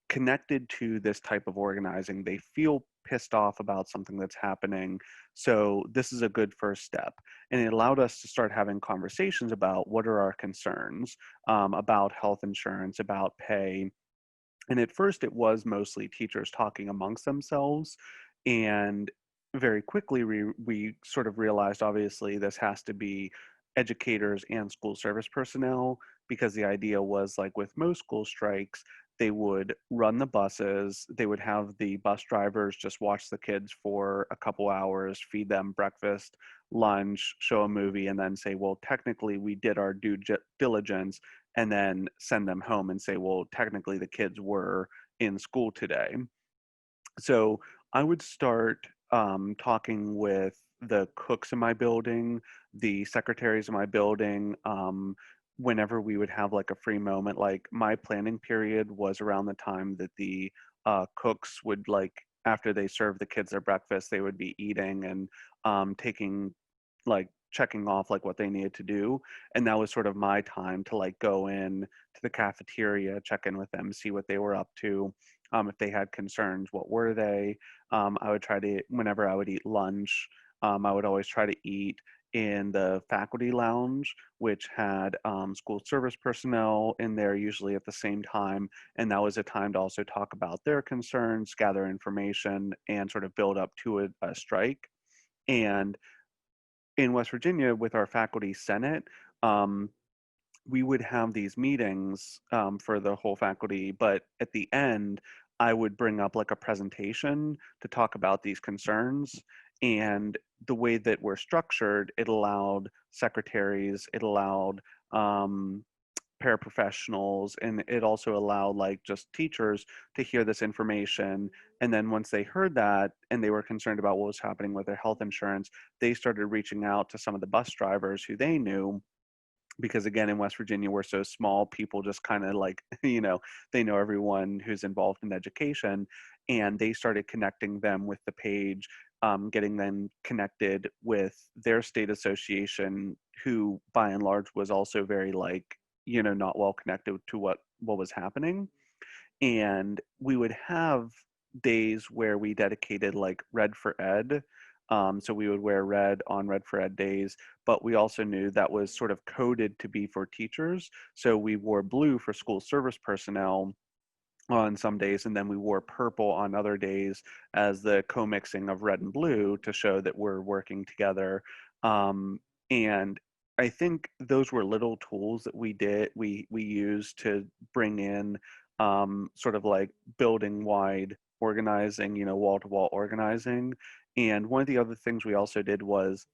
S6: connected to this type of organizing. They feel pissed off about something that's happening. So this is a good first step. And it allowed us to start having conversations about what are our concerns about health insurance, about pay. And at first it was mostly teachers talking amongst themselves. And very quickly we sort of realized, obviously, this has to be educators and school service personnel, because the idea was, like with most school strikes, they would run the buses, they would have the bus drivers just watch the kids for a couple hours, feed them breakfast, lunch, show a movie, and then say, well, technically we did our due diligence, and then send them home and say, well, technically the kids were in school today. So I would start talking with the cooks in my building, the secretaries in my building, whenever we would have like a free moment. Like my planning period was around the time that the cooks would, like, after they served the kids their breakfast, they would be eating and taking, like, checking off like what they needed to do. And that was sort of my time to like go in to the cafeteria, check in with them, see what they were up to. If they had concerns, what were they? I would try to, whenever I would eat lunch, I would always try to eat in the faculty lounge, which had school service personnel in there usually at the same time. And that was a time to also talk about their concerns, gather information, and sort of build up to a strike. And in West Virginia, with our faculty senate, we would have these meetings for the whole faculty, but at the end, I would bring up like a presentation to talk about these concerns. And the way that we're structured, it allowed secretaries, it allowed paraprofessionals, and it also allowed like just teachers to hear this information. And then once they heard that and they were concerned about what was happening with their health insurance, they started reaching out to some of the bus drivers who they knew, because again, in West Virginia, we're so small, people just kind of like, they know everyone who's involved in education, and they started connecting them with the page, getting them connected with their state association, who by and large was also very like, not well connected to what was happening. And we would have days where we dedicated like Red for Ed. So we would wear red on Red for Ed days, but we also knew that was sort of coded to be for teachers. So we wore blue for school service personnel on some days, and then we wore purple on other days as the co-mixing of red and blue to show that we're working together. And I think those were little tools that we used to bring in sort of like building wide organizing, wall-to-wall organizing. And one of the other things we also did was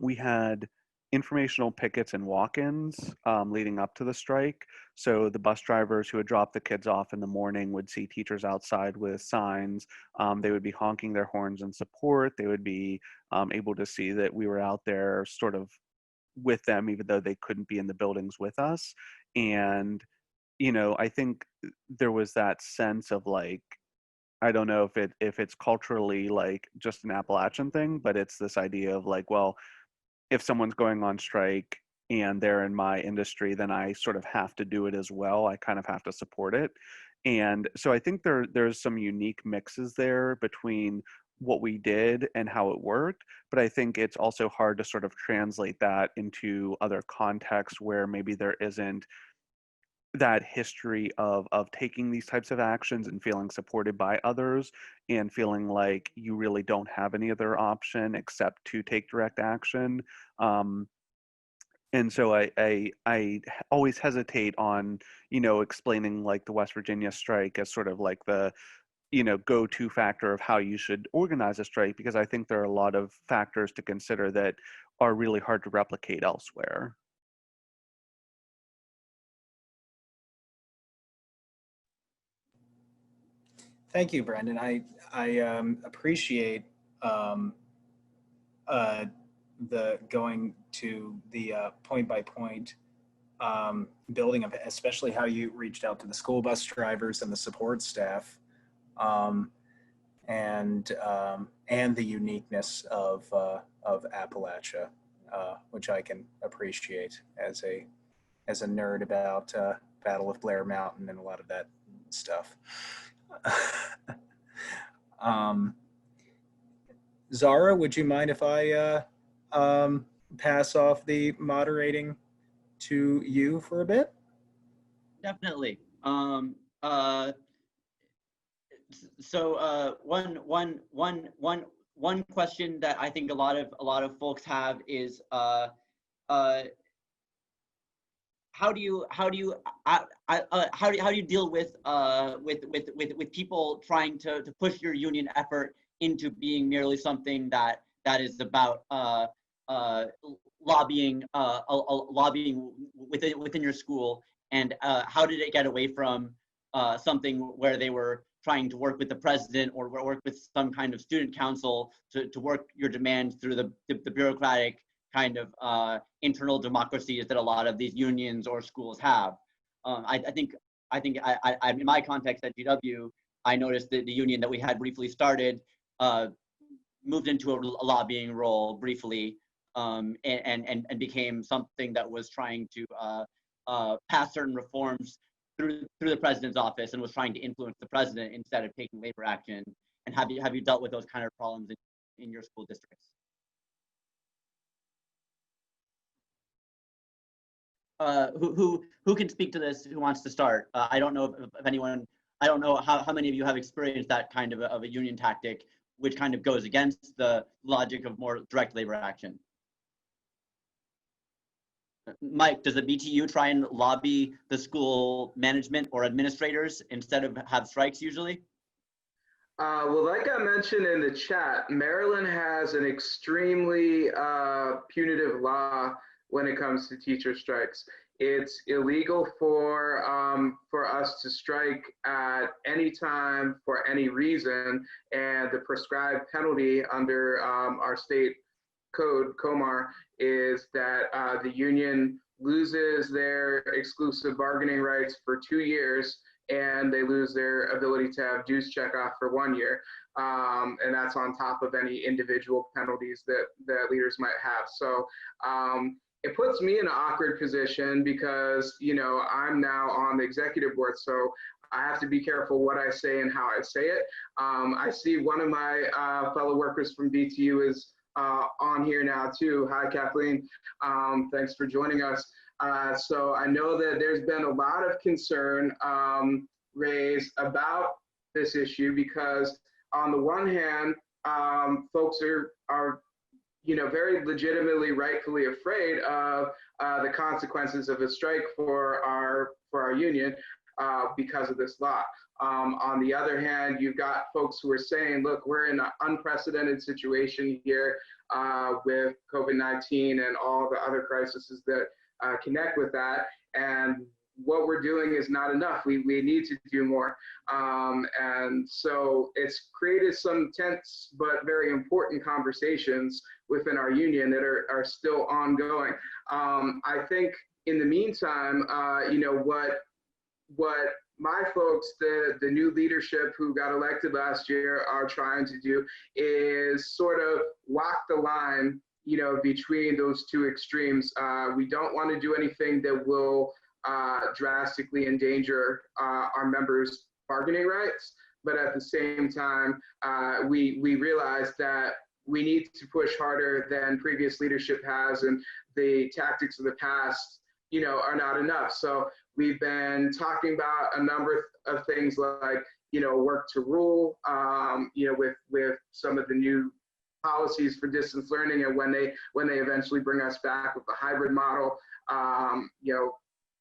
S6: we had informational pickets and walk-ins leading up to the strike. So the bus drivers who would drop the kids off in the morning would see teachers outside with signs. They would be honking their horns in support. They would be able to see that we were out there sort of with them, even though they couldn't be in the buildings with us. And, you know, I think there was that sense of like, I don't know if it's culturally like just an Appalachian thing, but it's this idea of like, well, if someone's going on strike and they're in my industry, then I sort of have to do it as well. I kind of have to support it. And so I think there's some unique mixes there between what we did and how it worked. But I think it's also hard to sort of translate that into other contexts where maybe there isn't that history of taking these types of actions and feeling supported by others and feeling like you really don't have any other option except to take direct action. And so I always hesitate on, you know, explaining like the West Virginia strike as sort of like the, you know, go-to factor of how you should organize a strike, because I think there are a lot of factors to consider that are really hard to replicate elsewhere.
S1: Thank you, Brendan. I appreciate the going to the point by point building of it, especially how you reached out to the school bus drivers and the support staff, and the uniqueness of Appalachia, which I can appreciate as a nerd about Battle of Blair Mountain and a lot of that stuff. Zara, would you mind if I pass off the moderating to you for a bit?
S3: Definitely. So one question that I think a lot of folks have is how do you deal with people trying to push your union effort into being merely something that is about lobbying within your school, and how did it get away from something where they were trying to work with the president or work with some kind of student council to work your demands through the bureaucratic kind of internal democracies that a lot of these unions or schools have. I think in my context at GW, I noticed that the union that we had briefly started moved into a lobbying role briefly, and became something that was trying to pass certain reforms through the president's office and was trying to influence the president instead of taking labor action. And have you dealt with those kind of problems in your school districts? Who can speak to this? Who wants to start? I don't know if anyone. I don't know how many of you have experienced that kind of a union tactic, which kind of goes against the logic of more direct labor action. Mike, does the BTU try and lobby the school management or administrators instead of have strikes usually?
S2: Well, like I mentioned in the chat, Maryland has an extremely punitive law when it comes to teacher strikes. It's illegal for us to strike at any time for any reason, and the prescribed penalty under our state code, COMAR, is that the union loses their exclusive bargaining rights for 2 years, and they lose their ability to have dues check off for 1 year. And that's on top of any individual penalties that leaders might have. So it puts me in an awkward position because, you know, I'm now on the executive board, so I have to be careful what I say and how I say it. I see one of my fellow workers from BTU is on here now too. Hi, Kathleen. Thanks for joining us. So I know that there's been a lot of concern raised about this issue because on the one hand, folks are you know, very legitimately, rightfully afraid of the consequences of a strike for our union because of this law. On the other hand, you've got folks who are saying, look, we're in an unprecedented situation here with COVID-19 and all the other crises that connect with that. And what we're doing is not enough. We need to do more. And so it's created some tense but very important conversations within our union that are still ongoing. I think in the meantime, you know, what my folks, the new leadership who got elected last year, are trying to do is sort of walk the line, you know, between those two extremes. We don't want to do anything that will drastically endanger our members' bargaining rights, but at the same time, we realize that we need to push harder than previous leadership has, and the tactics of the past, you know, are not enough. So we've been talking about a number of things like, you know, work to rule, you know, with some of the new policies for distance learning, and when they eventually bring us back with the hybrid model, you know,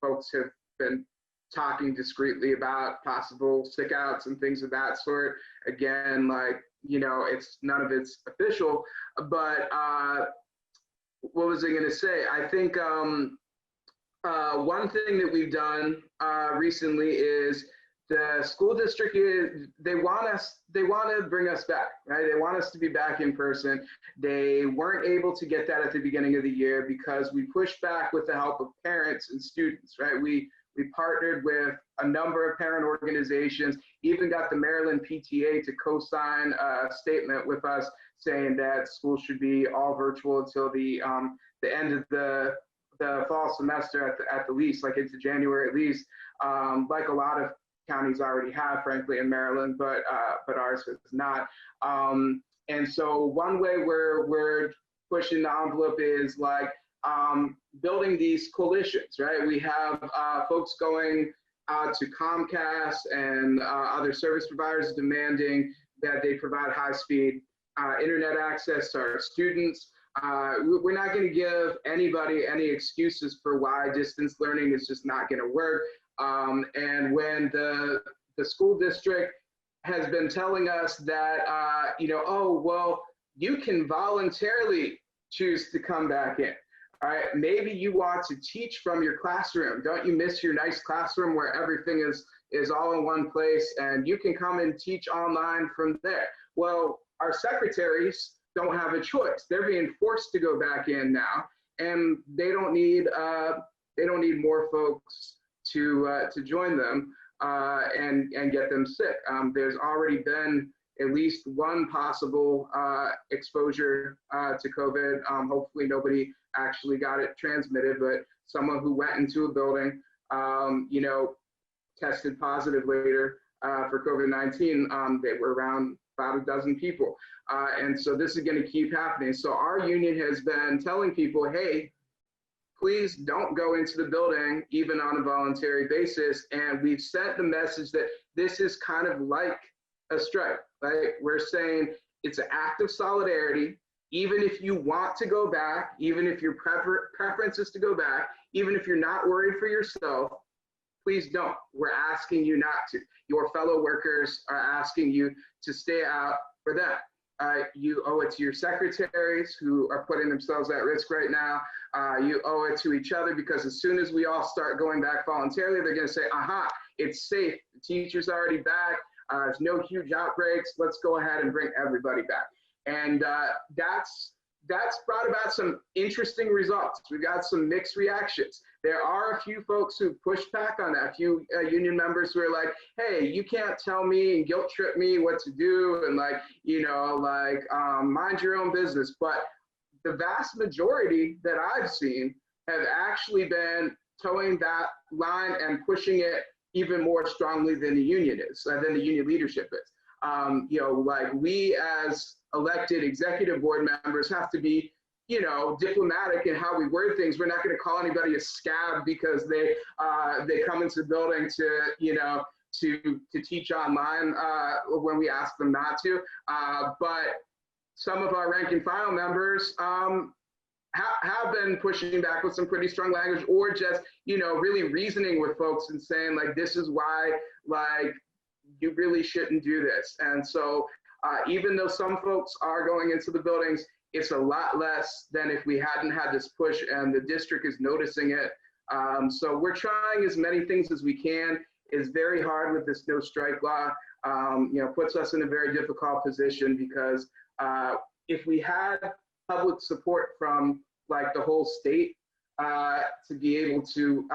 S2: folks have been talking discreetly about possible sick outs and things of that sort. Again, like, you know, none of it's official, but what was I going to say? I think one thing that we've done recently is the school district they want to bring us back, right? They want us to be back in person. They weren't able to get that at the beginning of the year because we pushed back with the help of parents and students, right? We partnered with a number of parent organizations, even got the Maryland PTA to co-sign a statement with us saying that schools should be all virtual until the end of the fall semester at the least, like into January at least, like a lot of counties already have, frankly, in Maryland, but ours has not. And so one way we're pushing the envelope is like building these coalitions, right? We have folks going out to Comcast and other service providers demanding that they provide high-speed internet access to our students. We're not going to give anybody any excuses for why distance learning is just not going to work. And when the school district has been telling us that, you know, oh, well, you can voluntarily choose to come back in. All right, maybe you want to teach from your classroom. Don't you miss your nice classroom where everything is all in one place and you can come and teach online from there? Well, our secretaries don't have a choice. They're being forced to go back in now, and they don't need more folks to join them and get them sick. There's already been at least one possible exposure to COVID. Hopefully nobody actually got it transmitted, but someone who went into a building, you know, tested positive later for COVID-19. They were around about a dozen people. And so this is going to keep happening. So our union has been telling people, hey, please don't go into the building, even on a voluntary basis. And we've sent the message that this is kind of like a strike, right? We're saying it's an act of solidarity. Even if you want to go back, even if your preference is to go back, even if you're not worried for yourself, please don't. We're asking you not to. Your fellow workers are asking you to stay out for them. You owe it to your secretaries who are putting themselves at risk right now. You owe it to each other, because as soon as we all start going back voluntarily, they're going to say, aha, it's safe. The teacher's already back. There's no huge outbreaks. Let's go ahead and bring everybody back. And that's brought about some interesting results. We've got some mixed reactions. There are a few folks who pushed back on that, a few union members who are like, hey, you can't tell me and guilt trip me what to do, and like, you know, like mind your own business. But the vast majority that I've seen have actually been towing that line and pushing it even more strongly than the union is, than the union leadership is. You know, like we as elected executive board members have to be, you know, diplomatic in how we word things. We're not going to call anybody a scab because they come into the building to, you know, to teach online when we ask them not to. But some of our rank and file members have been pushing back with some pretty strong language, or just, you know, really reasoning with folks and saying like, this is why, like, you really shouldn't do this. And so even though some folks are going into the buildings, it's a lot less than if we hadn't had this push, and the district is noticing it So we're trying as many things as we can. It's very hard with this no strike law. Puts us in a very difficult position because if we had public support from like the whole state to be able to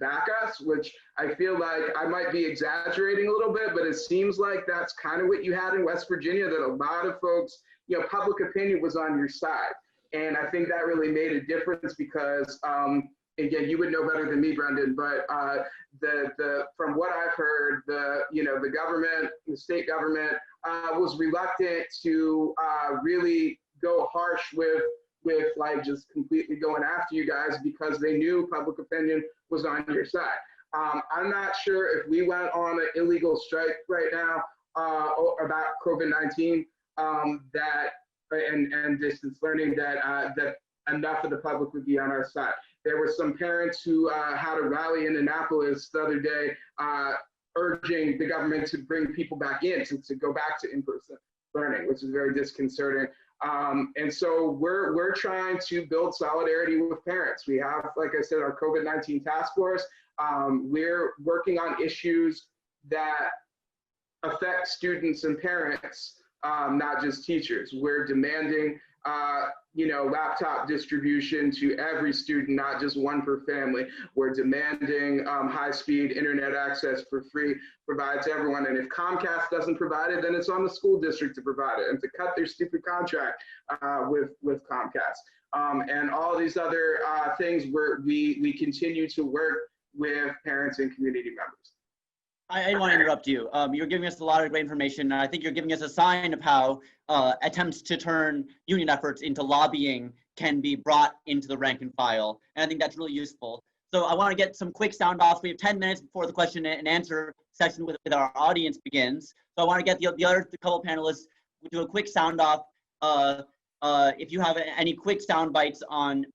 S2: back us, which I feel like I might be exaggerating a little bit, but it seems like that's kind of what you had in West Virginia, that a lot of folks, public opinion was on your side. And I think that really made a difference because, again, you would know better than me, Brendan, but from what I've heard, the government, the state government was reluctant to really go harsh with like just completely going after you guys because they knew public opinion was on your side. I'm not sure if we went on an illegal strike right now about COVID-19 and distance learning, that enough of the public would be on our side. There were some parents who had a rally in Annapolis the other day urging the government to bring people back in, to go back to in-person learning, which is very disconcerting. And so we're trying to build solidarity with parents. We have, like I said, our COVID-19 task force. We're working on issues that affect students and parents, not just teachers. We're demanding laptop distribution to every student, not just one per family. We're demanding high-speed internet access for free, provide to everyone. And if Comcast doesn't provide it, then it's on the school district to provide it and to cut their stupid contract with Comcast. And all these other things we continue to work with parents and community members.
S3: I didn't want to interrupt you. You're giving us a lot of great information, and I think you're giving us a sign of how attempts to turn union efforts into lobbying can be brought into the rank and file, and I think that's really useful. So I want to get some quick sound offs. We have 10 minutes before the question and answer session with our audience begins. So I want to get the other couple panelists to do a quick sound off. If you have any quick sound bites on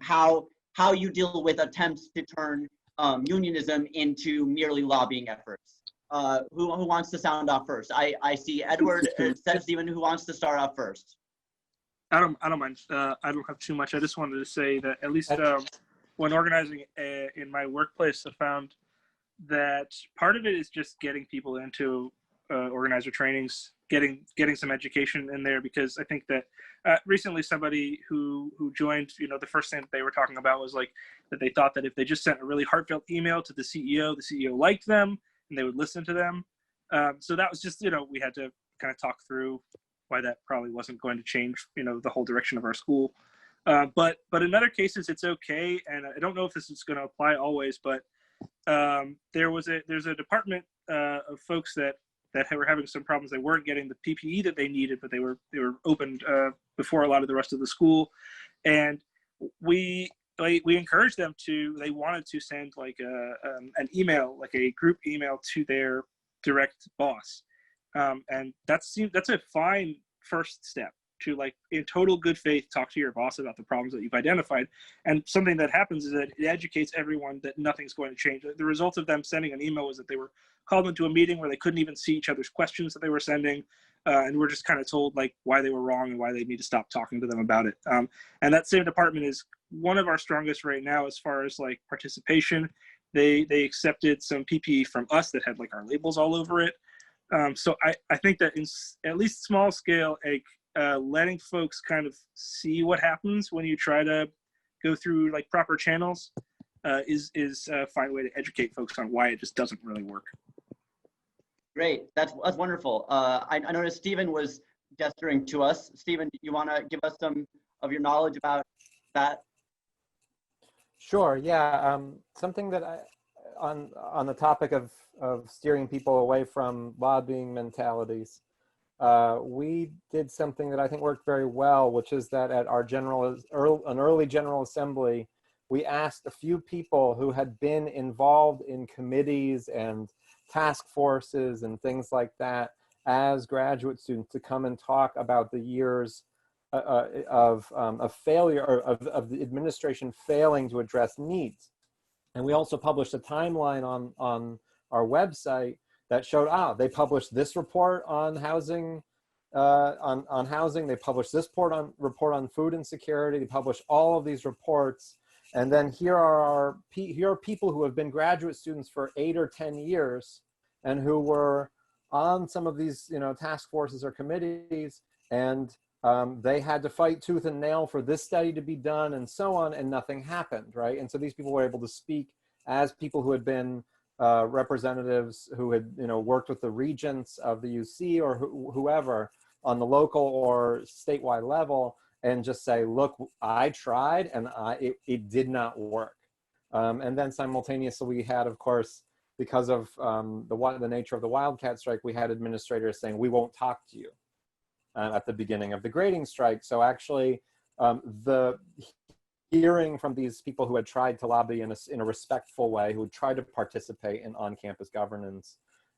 S3: how you deal with attempts to turn unionism into merely lobbying efforts. Who wants to sound off first? I see Edward said Stephen, who wants to start off first?
S5: I don't mind. I don't have too much. I just wanted to say that at least when organizing in my workplace, I found that part of it is just getting people into organizer trainings, getting some education in there, because I think that recently somebody who joined, the first thing that they were talking about was like that they thought that if they just sent a really heartfelt email to the CEO liked them and they would listen to them. So that was just, we had to kind of talk through why that probably wasn't going to change, the whole direction of our school. But in other cases, it's okay. And I don't know if this is going to apply always, but there's a department of folks that were having some problems. They weren't getting the PPE that they needed, but they were opened before a lot of the rest of the school. And we encouraged them they wanted to send like an email, like a group email to their direct boss. And that's a fine first step to, like, in total good faith, talk to your boss about the problems that you've identified. And something that happens is that it educates everyone that nothing's going to change. The result of them sending an email was that they were called into a meeting where they couldn't even see each other's questions that they were sending. And we're just kind of told like why they were wrong and why they need to stop talking to them about it. And that same department is one of our strongest right now as far as like participation. They accepted some PPE from us that had like our labels all over it. So I think that in at least small scale, letting folks kind of see what happens when you try to go through like proper channels is a fine way to educate folks on why it just doesn't really work.
S3: Great, that's wonderful. I noticed Stephen was gesturing to us. Stephen, do you want to give us some of your knowledge about that?
S4: Sure. Yeah. Something that on the topic of steering people away from lobbying mentalities, we did something that I think worked very well, which is that at our early General Assembly, we asked a few people who had been involved in committees and task forces and things like that as graduate students to come and talk about the years of failure, or of the administration failing to address needs. And we also published a timeline on our website that showed, they published this report on housing, on housing. They published this report on food insecurity. They published all of these reports, And then here are people who have been graduate students for 8 or 10 years and who were on some of these, task forces or committees, and they had to fight tooth and nail for this study to be done and so on, and nothing happened, right? And so these people were able to speak as people who had been representatives who had, worked with the regents of the UC or whoever on the local or statewide level, and just say, look, I tried and it did not work. And then simultaneously we had, of course, because of the nature of the wildcat strike, we had administrators saying, we won't talk to you at the beginning of the grading strike. So actually the hearing from these people who had tried to lobby in a respectful way, who had tried to participate in on-campus governance,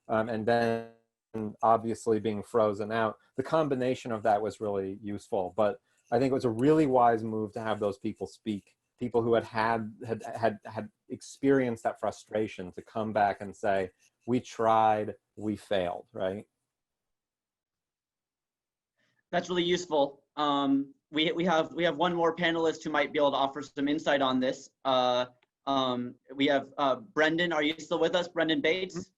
S4: and then obviously being frozen out, the combination of that was really useful. But I think it was a really wise move to have those people speak, people who had experienced that frustration, to come back and say, we tried, we failed, right?
S3: That's really useful. We have one more panelist who might be able to offer some insight on this. We have Brendan. Are you still with us, Brendan Bates?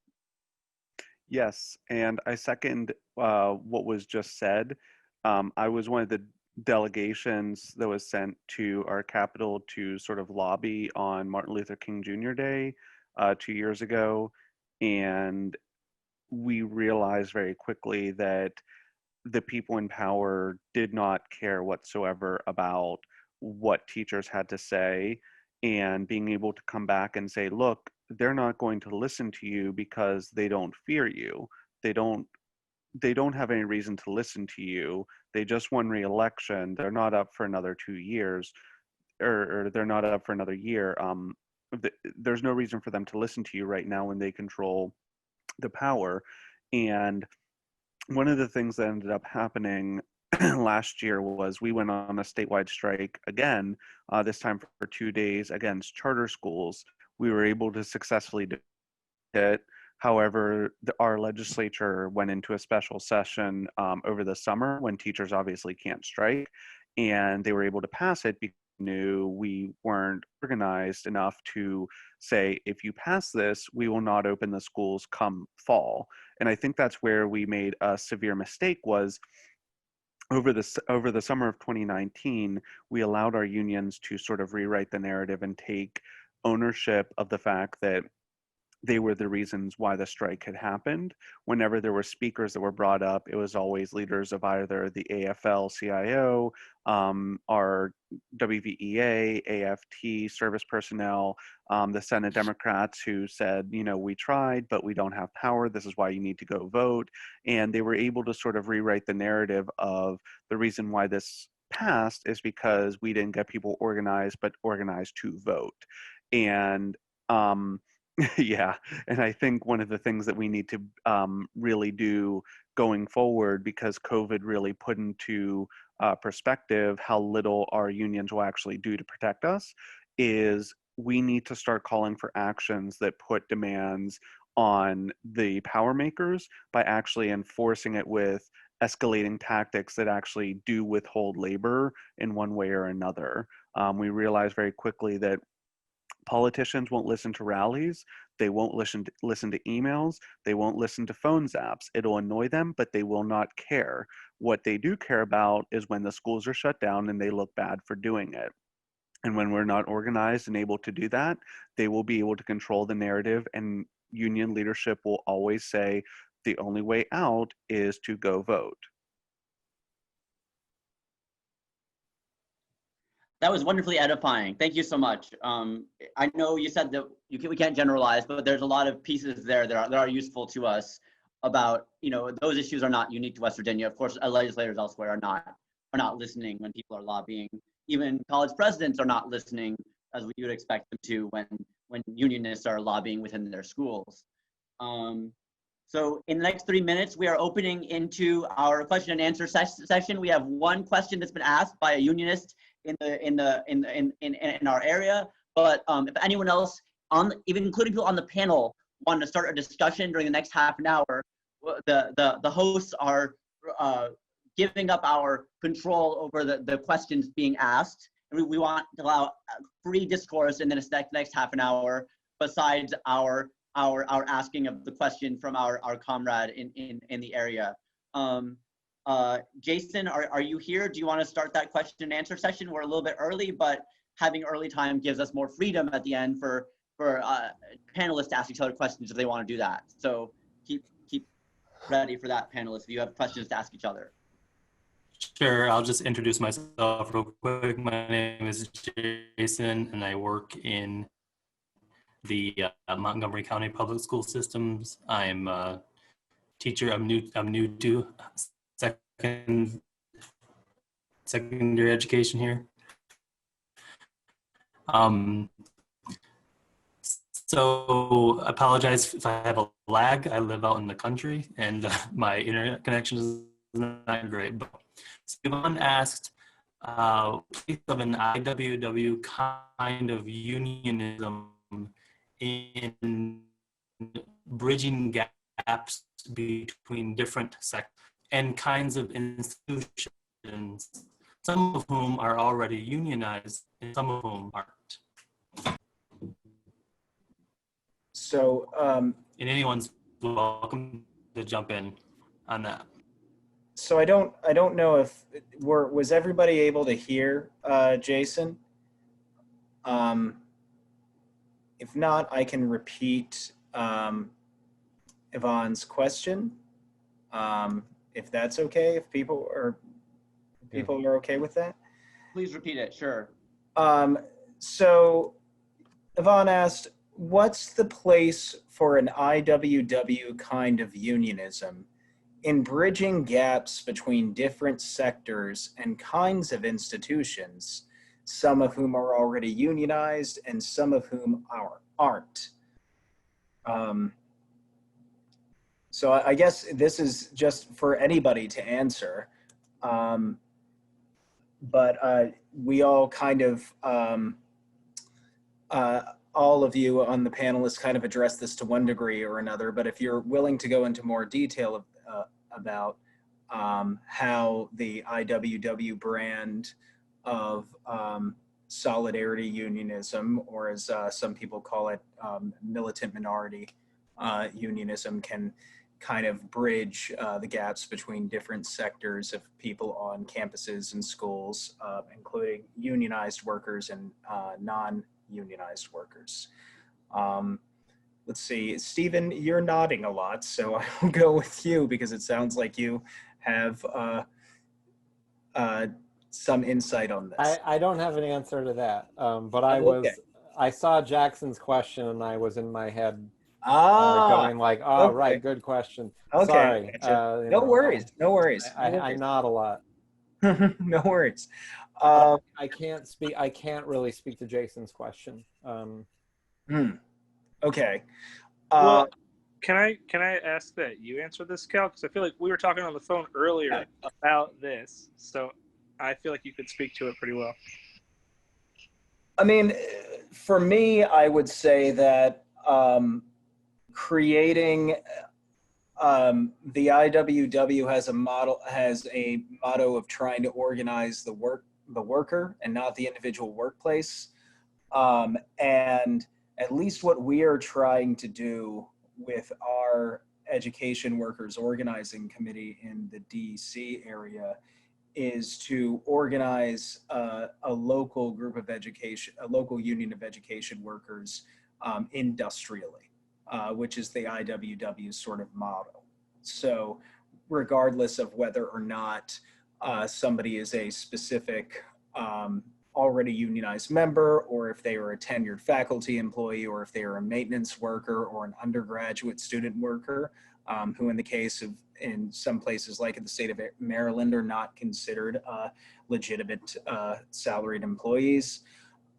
S6: Yes, and I second what was just said. I was one of the delegations that was sent to our capital to sort of lobby on Martin Luther King Jr. Day 2 years ago, and we realized very quickly that the people in power did not care whatsoever about what teachers had to say, and being able to come back and say, look, they're not going to listen to you because they don't fear you. They don't have any reason to listen to you. They just won re-election. They're not up for another 2 years, or they're not up for another year. There's no reason for them to listen to you right now when they control the power. And one of the things that ended up happening last year was we went on a statewide strike again, this time for 2 days against charter schools. We were able to successfully do it. However, our legislature went into a special session over the summer when teachers obviously can't strike, and they were able to pass it because they knew we weren't organized enough to say, if you pass this, we will not open the schools come fall. And I think that's where we made a severe mistake. Was over the summer of 2019, we allowed our unions to sort of rewrite the narrative and take ownership of the fact that they were the reasons why the strike had happened. Whenever there were speakers that were brought up, it was always leaders of either the AFL-CIO, our WVEA, AFT service personnel, the Senate Democrats who said, we tried, but we don't have power. This is why you need to go vote. And they were able to sort of rewrite the narrative of the reason why this passed is because we didn't get people organized, but organized to vote. And yeah, and I think one of the things that we need to really do going forward, because COVID really put into perspective how little our unions will actually do to protect us, is we need to start calling for actions that put demands on the power makers by actually enforcing it with escalating tactics that actually do withhold labor in one way or another. We realized very quickly that politicians won't listen to rallies. They won't listen to emails. They won't listen to phone zaps. It'll annoy them, but they will not care. What they do care about is when the schools are shut down and they look bad for doing it. And when we're not organized and able to do that, they will be able to control the narrative, and union leadership will always say the only way out is to go vote.
S3: That was wonderfully edifying. Thank you so much. I know you said that we can't generalize, but there's a lot of pieces there that are useful to us about, those issues are not unique to West Virginia. Of course, legislators elsewhere are not listening when people are lobbying. Even college presidents are not listening as we would expect them to when unionists are lobbying within their schools. So in the next 3 minutes, we are opening into our question and answer session. We have one question that's been asked by a unionist in our area, but if anyone else, even including people on the panel, want to start a discussion during the next half an hour, the hosts are giving up our control over the questions being asked, we want to allow free discourse in this next half an hour, besides our asking of the question from our comrade in the area. Jason, are you here? Do you want to start that question and answer session? We're a little bit early, but having early time gives us more freedom at the end for panelists to ask each other questions if they want to do that. So keep ready for that, panelists, if you have questions to ask each other.
S7: Sure, I'll just introduce myself real quick. My name is Jason, and I work in the Montgomery County Public School Systems. I'm a teacher. I'm new to secondary education here. So I apologize if I have a lag. I live out in the country, and my internet connection is not great. But Stephen asked, of an IWW kind of unionism in bridging gaps between different sectors and kinds of institutions, some of whom are already unionized and some of whom aren't.
S1: So,
S7: and anyone's welcome to jump in on that.
S1: so I don't know if was everybody able to hear Jason? If not, I can repeat Yvonne's question, if that's okay. If people are okay with that.
S3: Please repeat it. Sure.
S1: So Yvonne asked, what's the place for an IWW kind of unionism in bridging gaps between different sectors and kinds of institutions, some of whom are already unionized and some of whom aren't? So I guess this is just for anybody to answer. But we all kind of, all of you on the panelists kind of addressed this to one degree or another, but if you're willing to go into more detail about how the IWW brand of solidarity unionism, or as some people call it, militant minority unionism, can kind of bridge the gaps between different sectors of people on campuses and schools, including unionized workers and non-unionized workers. Let's see, Stephen, you're nodding a lot, so I will go with you because it sounds like you have some insight on this.
S4: I don't have an answer to that, but I saw Jackson's question and I was in my head going like, oh, okay. Right, good question.
S1: Okay.
S4: Sorry.
S1: Gotcha. No worries. No worries.
S4: I nod a lot.
S1: No worries.
S4: I can't really speak to Jason's question.
S1: Okay.
S5: Well, can I ask that you answer this, Cal? Because I feel like we were talking on the phone earlier about this, so I feel like you could speak to it pretty well.
S1: I mean, for me, I would say that creating the IWW has a motto of trying to organize the worker and not the individual workplace, and at least what we are trying to do with our education workers organizing committee in the DC area is to organize a local group of a local union of education workers industrially, which is the IWW sort of motto. So regardless of whether or not somebody is a specific already unionized member, or if they are a tenured faculty employee, or if they are a maintenance worker or an undergraduate student worker, who in the case of, in some places like in the state of Maryland, are not considered legitimate salaried employees.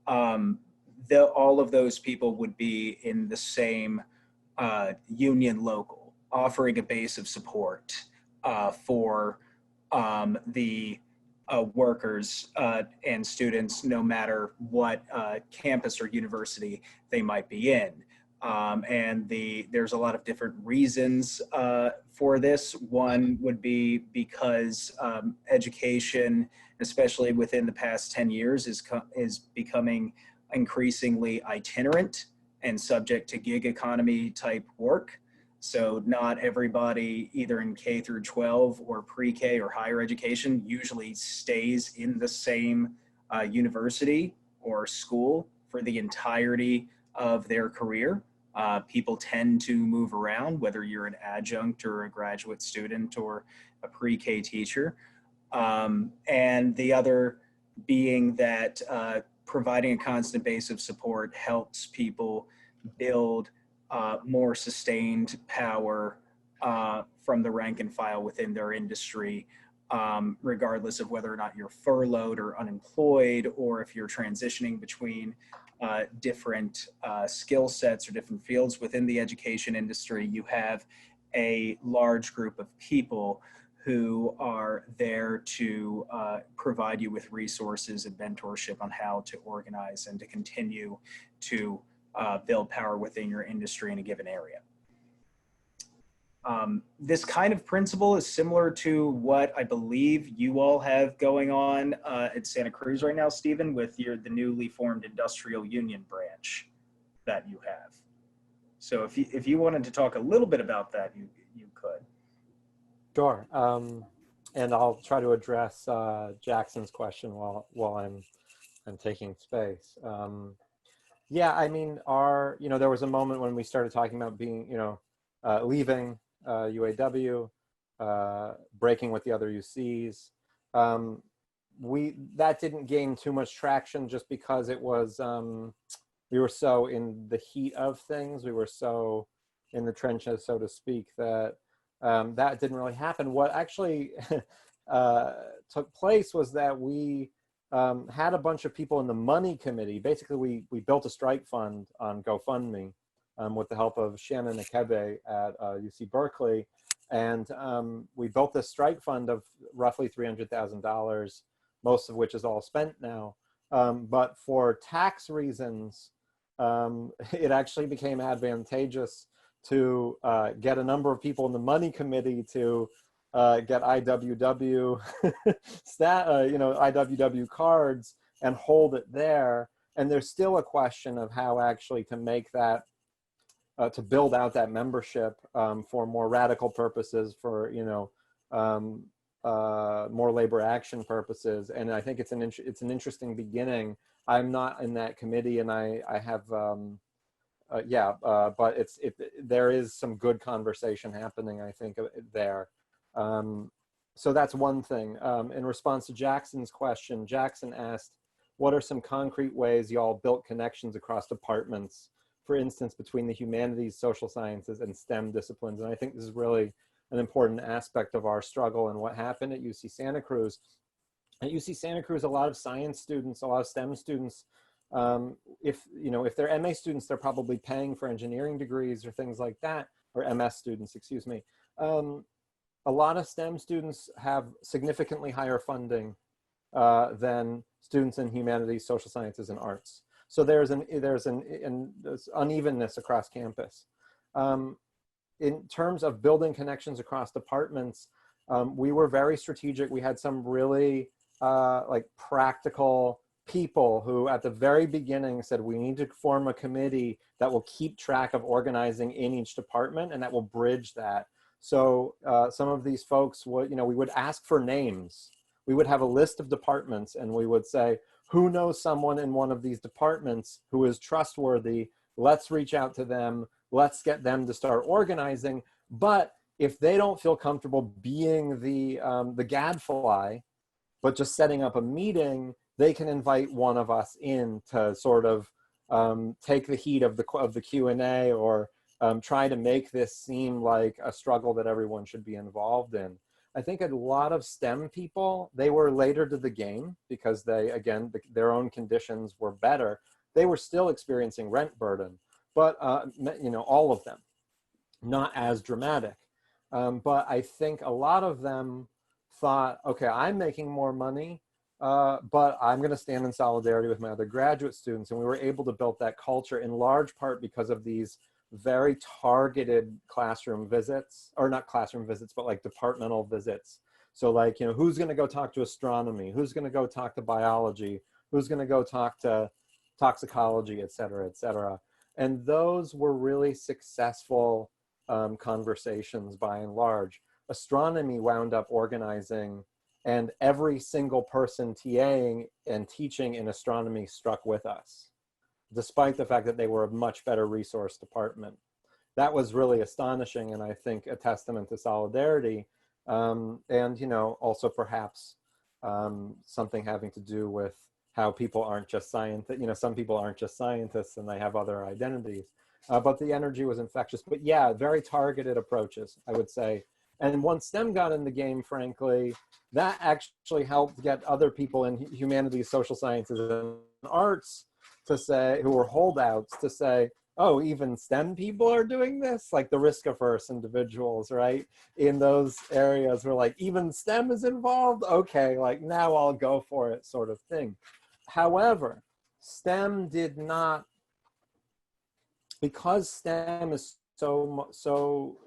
S1: All of those people would be in the same union local, offering a base of support for the workers and students, no matter what campus or university they might be in. And there's a lot of different reasons for this. One would be because education, especially within the past 10 years, is becoming increasingly itinerant and subject to gig economy type work. So not everybody, either in K through 12 or pre-K or higher education, usually stays in the same university or school for the entirety of their career. People tend to move around, whether you're an adjunct or a graduate student or a pre-K teacher. And the other being that providing a constant base of support helps people build more sustained power from the rank and file within their industry, regardless of whether or not you're furloughed or unemployed, or if you're transitioning between different skill sets or different fields within the education industry. You have a large group of people who are there to provide you with resources and mentorship on how to organize and to continue to build power within your industry in a given area. This kind of principle is similar to what I believe you all have going on at Santa Cruz right now, Stephen, with the newly formed industrial union branch that you have. So if you wanted to talk a little bit about that, you could.
S4: Sure. And I'll try to address Jackson's question while I'm taking space. Yeah, I mean, there was a moment when we started talking about being, leaving UAW, breaking with the other UCs. That didn't gain too much traction just because it was, we were so in the heat of things. We were so in the trenches, so to speak, that that didn't really happen. What actually took place was that we had a bunch of people in the money committee. Basically, we built a strike fund on GoFundMe with the help of Shannon Akebe at UC Berkeley. And we built this strike fund of roughly $300,000, most of which is all spent now. But for tax reasons, it actually became advantageous to get a number of people in the money committee to get IWW IWW cards and hold it there. And there's still a question of how actually to make that, to build out that membership for more radical purposes, for more labor action purposes. And I think it's an interesting beginning. I'm not in that committee, and I have but there is some good conversation happening, I think, there. So that's one thing. In response to Jackson's question, Jackson asked, what are some concrete ways y'all built connections across departments, for instance, between the humanities, social sciences, and STEM disciplines? And I think this is really an important aspect of our struggle and what happened at UC Santa Cruz. At UC Santa Cruz, a lot of science students, a lot of STEM students, if they're MA students, they're probably paying for engineering degrees or things like that, or MS students, excuse me. A lot of STEM students have significantly higher funding than students in humanities, social sciences, and arts. So there's unevenness across campus. In terms of building connections across departments, we were very strategic. We had some really practical people who at the very beginning said, we need to form a committee that will keep track of organizing in each department and that will bridge that. So some of these folks would, we would ask for names. We would have a list of departments and we would say, who knows someone in one of these departments who is trustworthy? Let's reach out to them. Let's get them to start organizing. But if they don't feel comfortable being the gadfly, but just setting up a meeting, they can invite one of us in to sort of take the heat of the Q&A or try to make this seem like a struggle that everyone should be involved in. I think a lot of STEM people, they were later to the game because they, again, their own conditions were better. They were still experiencing rent burden, but all of them, not as dramatic. But I think a lot of them thought, okay, I'm making more money, but I'm going to stand in solidarity with my other graduate students. And we were able to build that culture in large part because of these very targeted classroom visits, or not classroom visits, but like departmental visits. So like, you know, who's going to go talk to astronomy? Who's going to go talk to biology? Who's going to go talk to toxicology, et cetera, et cetera. And those were really successful conversations by and large. Astronomy wound up organizing, and every single person TAing and teaching in astronomy struck with us, despite the fact that they were a much better resource department. That was really astonishing, and I think a testament to solidarity, and you know, also perhaps something having to do with how people aren't just scientists. You know, some people aren't just scientists and they have other identities. But the energy was infectious. But yeah, very targeted approaches, I would say. And once STEM got in the game, frankly, that actually helped get other people in humanities, social sciences, and arts to say, who were holdouts, to say, oh, even STEM people are doing this? Like the risk-averse individuals, right? In those areas where like, even STEM is involved? Okay, like now I'll go for it, sort of thing. However, STEM did not, because STEM is so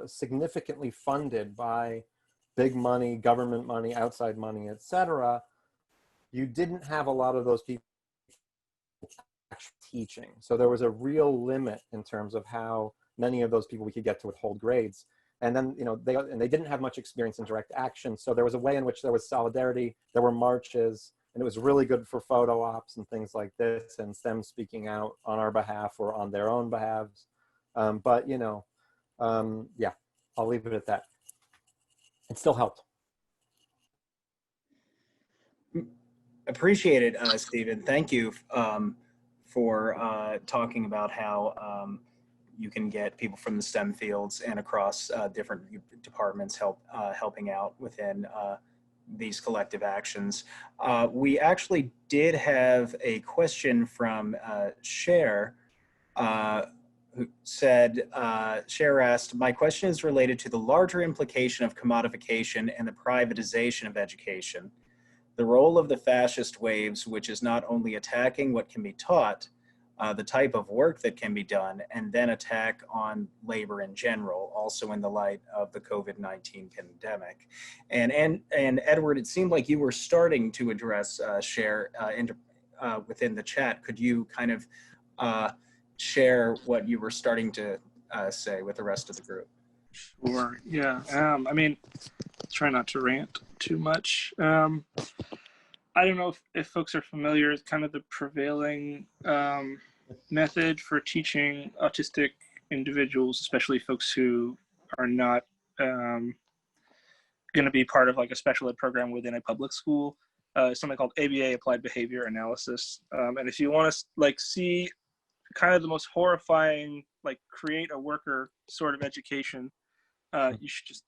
S4: significantly funded by big money, government money, outside money, et cetera, you didn't have a lot of those people actually teaching. So there was a real limit in terms of how many of those people we could get to withhold grades. And then, you know, they didn't have much experience in direct action. So there was a way in which there was solidarity, there were marches, and it was really good for photo ops and things like this, and STEM speaking out on our behalf or on their own behalves. But, you know, yeah, I'll leave it at that. It still helped.
S1: Appreciate it, Stephen. Thank you for talking about how you can get people from the STEM fields and across different departments helping out within these collective actions. We actually did have a question from Cher, who said, Cher asked, my question is related to the larger implication of commodification and the privatization of education. The role of the fascist waves, which is not only attacking what can be taught, the type of work that can be done, and then attack on labor in general, also in the light of the COVID-19 pandemic. And Edward, it seemed like you were starting to address Cher within the chat. Could you kind of share what you were starting to say with the rest of the group?
S5: Sure, yeah. I mean, try not to rant too much. I don't know if folks are familiar with kind of the prevailing method for teaching autistic individuals, especially folks who are not going to be part of like a special ed program within a public school, something called ABA, Applied Behavior Analysis. And if you want to like see kind of the most horrifying, like create a worker sort of education, you should just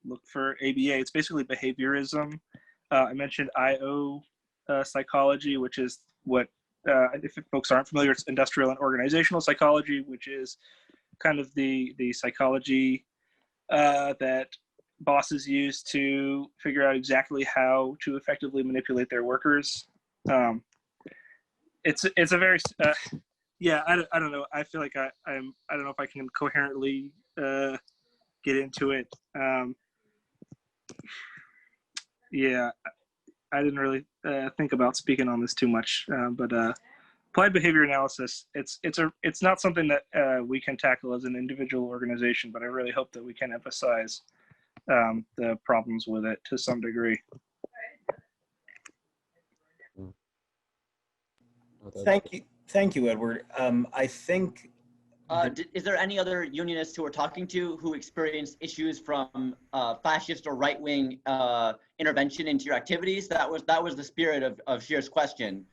S5: look for ABA. It's basically behaviorism. I mentioned IO psychology, which is what, if folks aren't familiar, it's industrial and organizational psychology, which is kind of the psychology that bosses use to figure out exactly how to effectively manipulate their workers. It's a very, yeah, I don't know. I feel like I don't know if I can coherently get into it. Yeah, I didn't really think about speaking on this too much, but applied behavior analysis, it's not something that we can tackle as an individual organization, but I really hope that we can emphasize the problems with it to some degree.
S1: Thank you, Edward. I think.
S3: Is there any other unionists who are talking to who experienced issues from fascist or right-wing intervention into your activities? That was the spirit of Cher's question.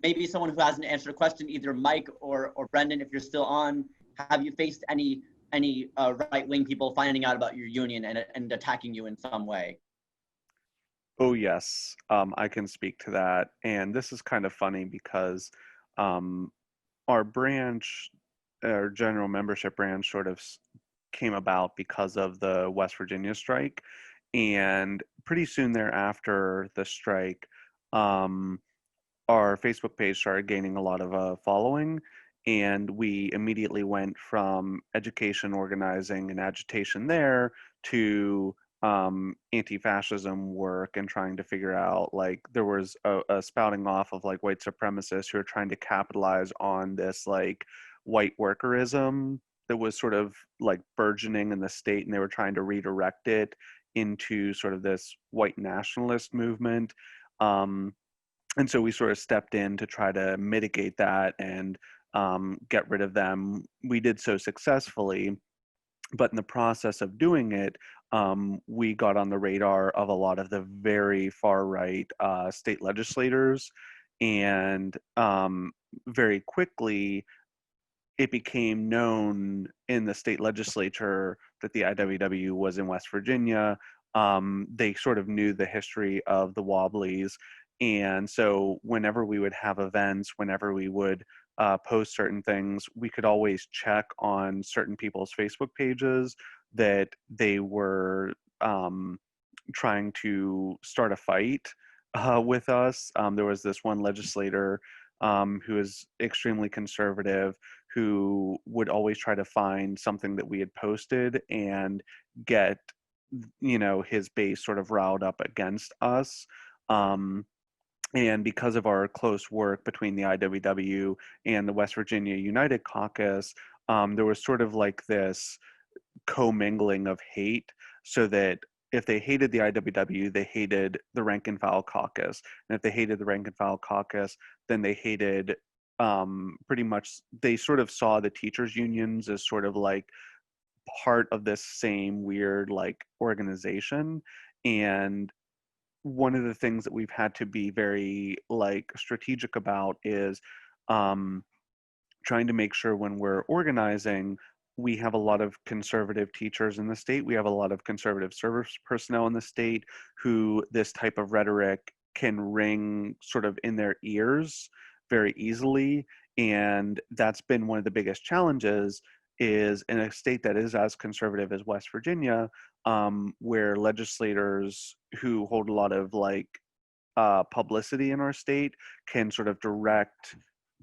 S3: Maybe someone who hasn't answered a question, either Mike or Brendan, if you're still on, have you faced any right-wing people finding out about your union and attacking you in some way?
S6: Oh, yes, I can speak to that. And this is kind of funny because our branch, our general membership branch, sort of came about because of the West Virginia strike. And pretty soon thereafter the strike, our Facebook page started gaining a lot of following. And we immediately went from education organizing and agitation there to anti-fascism work and trying to figure out, like, there was a spouting off of like white supremacists who are trying to capitalize on this like white workerism that was sort of like burgeoning in the state, and they were trying to redirect it into sort of this white nationalist movement. And so we sort of stepped in to try to mitigate that and get rid of them. We did so successfully, but in the process of doing it, we got on the radar of a lot of the very far right state legislators, and very quickly it became known in the state legislature that the IWW was in West Virginia. They sort of knew the history of the Wobblies. And so whenever we would have events, whenever we would post certain things, we could always check on certain people's Facebook pages that they were trying to start a fight with us. There was this one legislator who is extremely conservative, who would always try to find something that we had posted and get, you know, his base sort of riled up against us. And because of our close work between the IWW and the West Virginia United Caucus, there was sort of like this commingling of hate, so that if they hated the IWW, they hated the rank and file caucus. And if they hated the rank and file caucus, then they hated pretty much, they sort of saw the teachers unions as sort of like part of this same weird like organization. And one of the things that we've had to be very like strategic about is trying to make sure when we're organizing, we have a lot of conservative teachers in the state. We have a lot of conservative service personnel in the state who this type of rhetoric can ring sort of in their ears very easily. And that's been one of the biggest challenges, is in a state that is as conservative as West Virginia, where legislators who hold a lot of like publicity in our state can sort of direct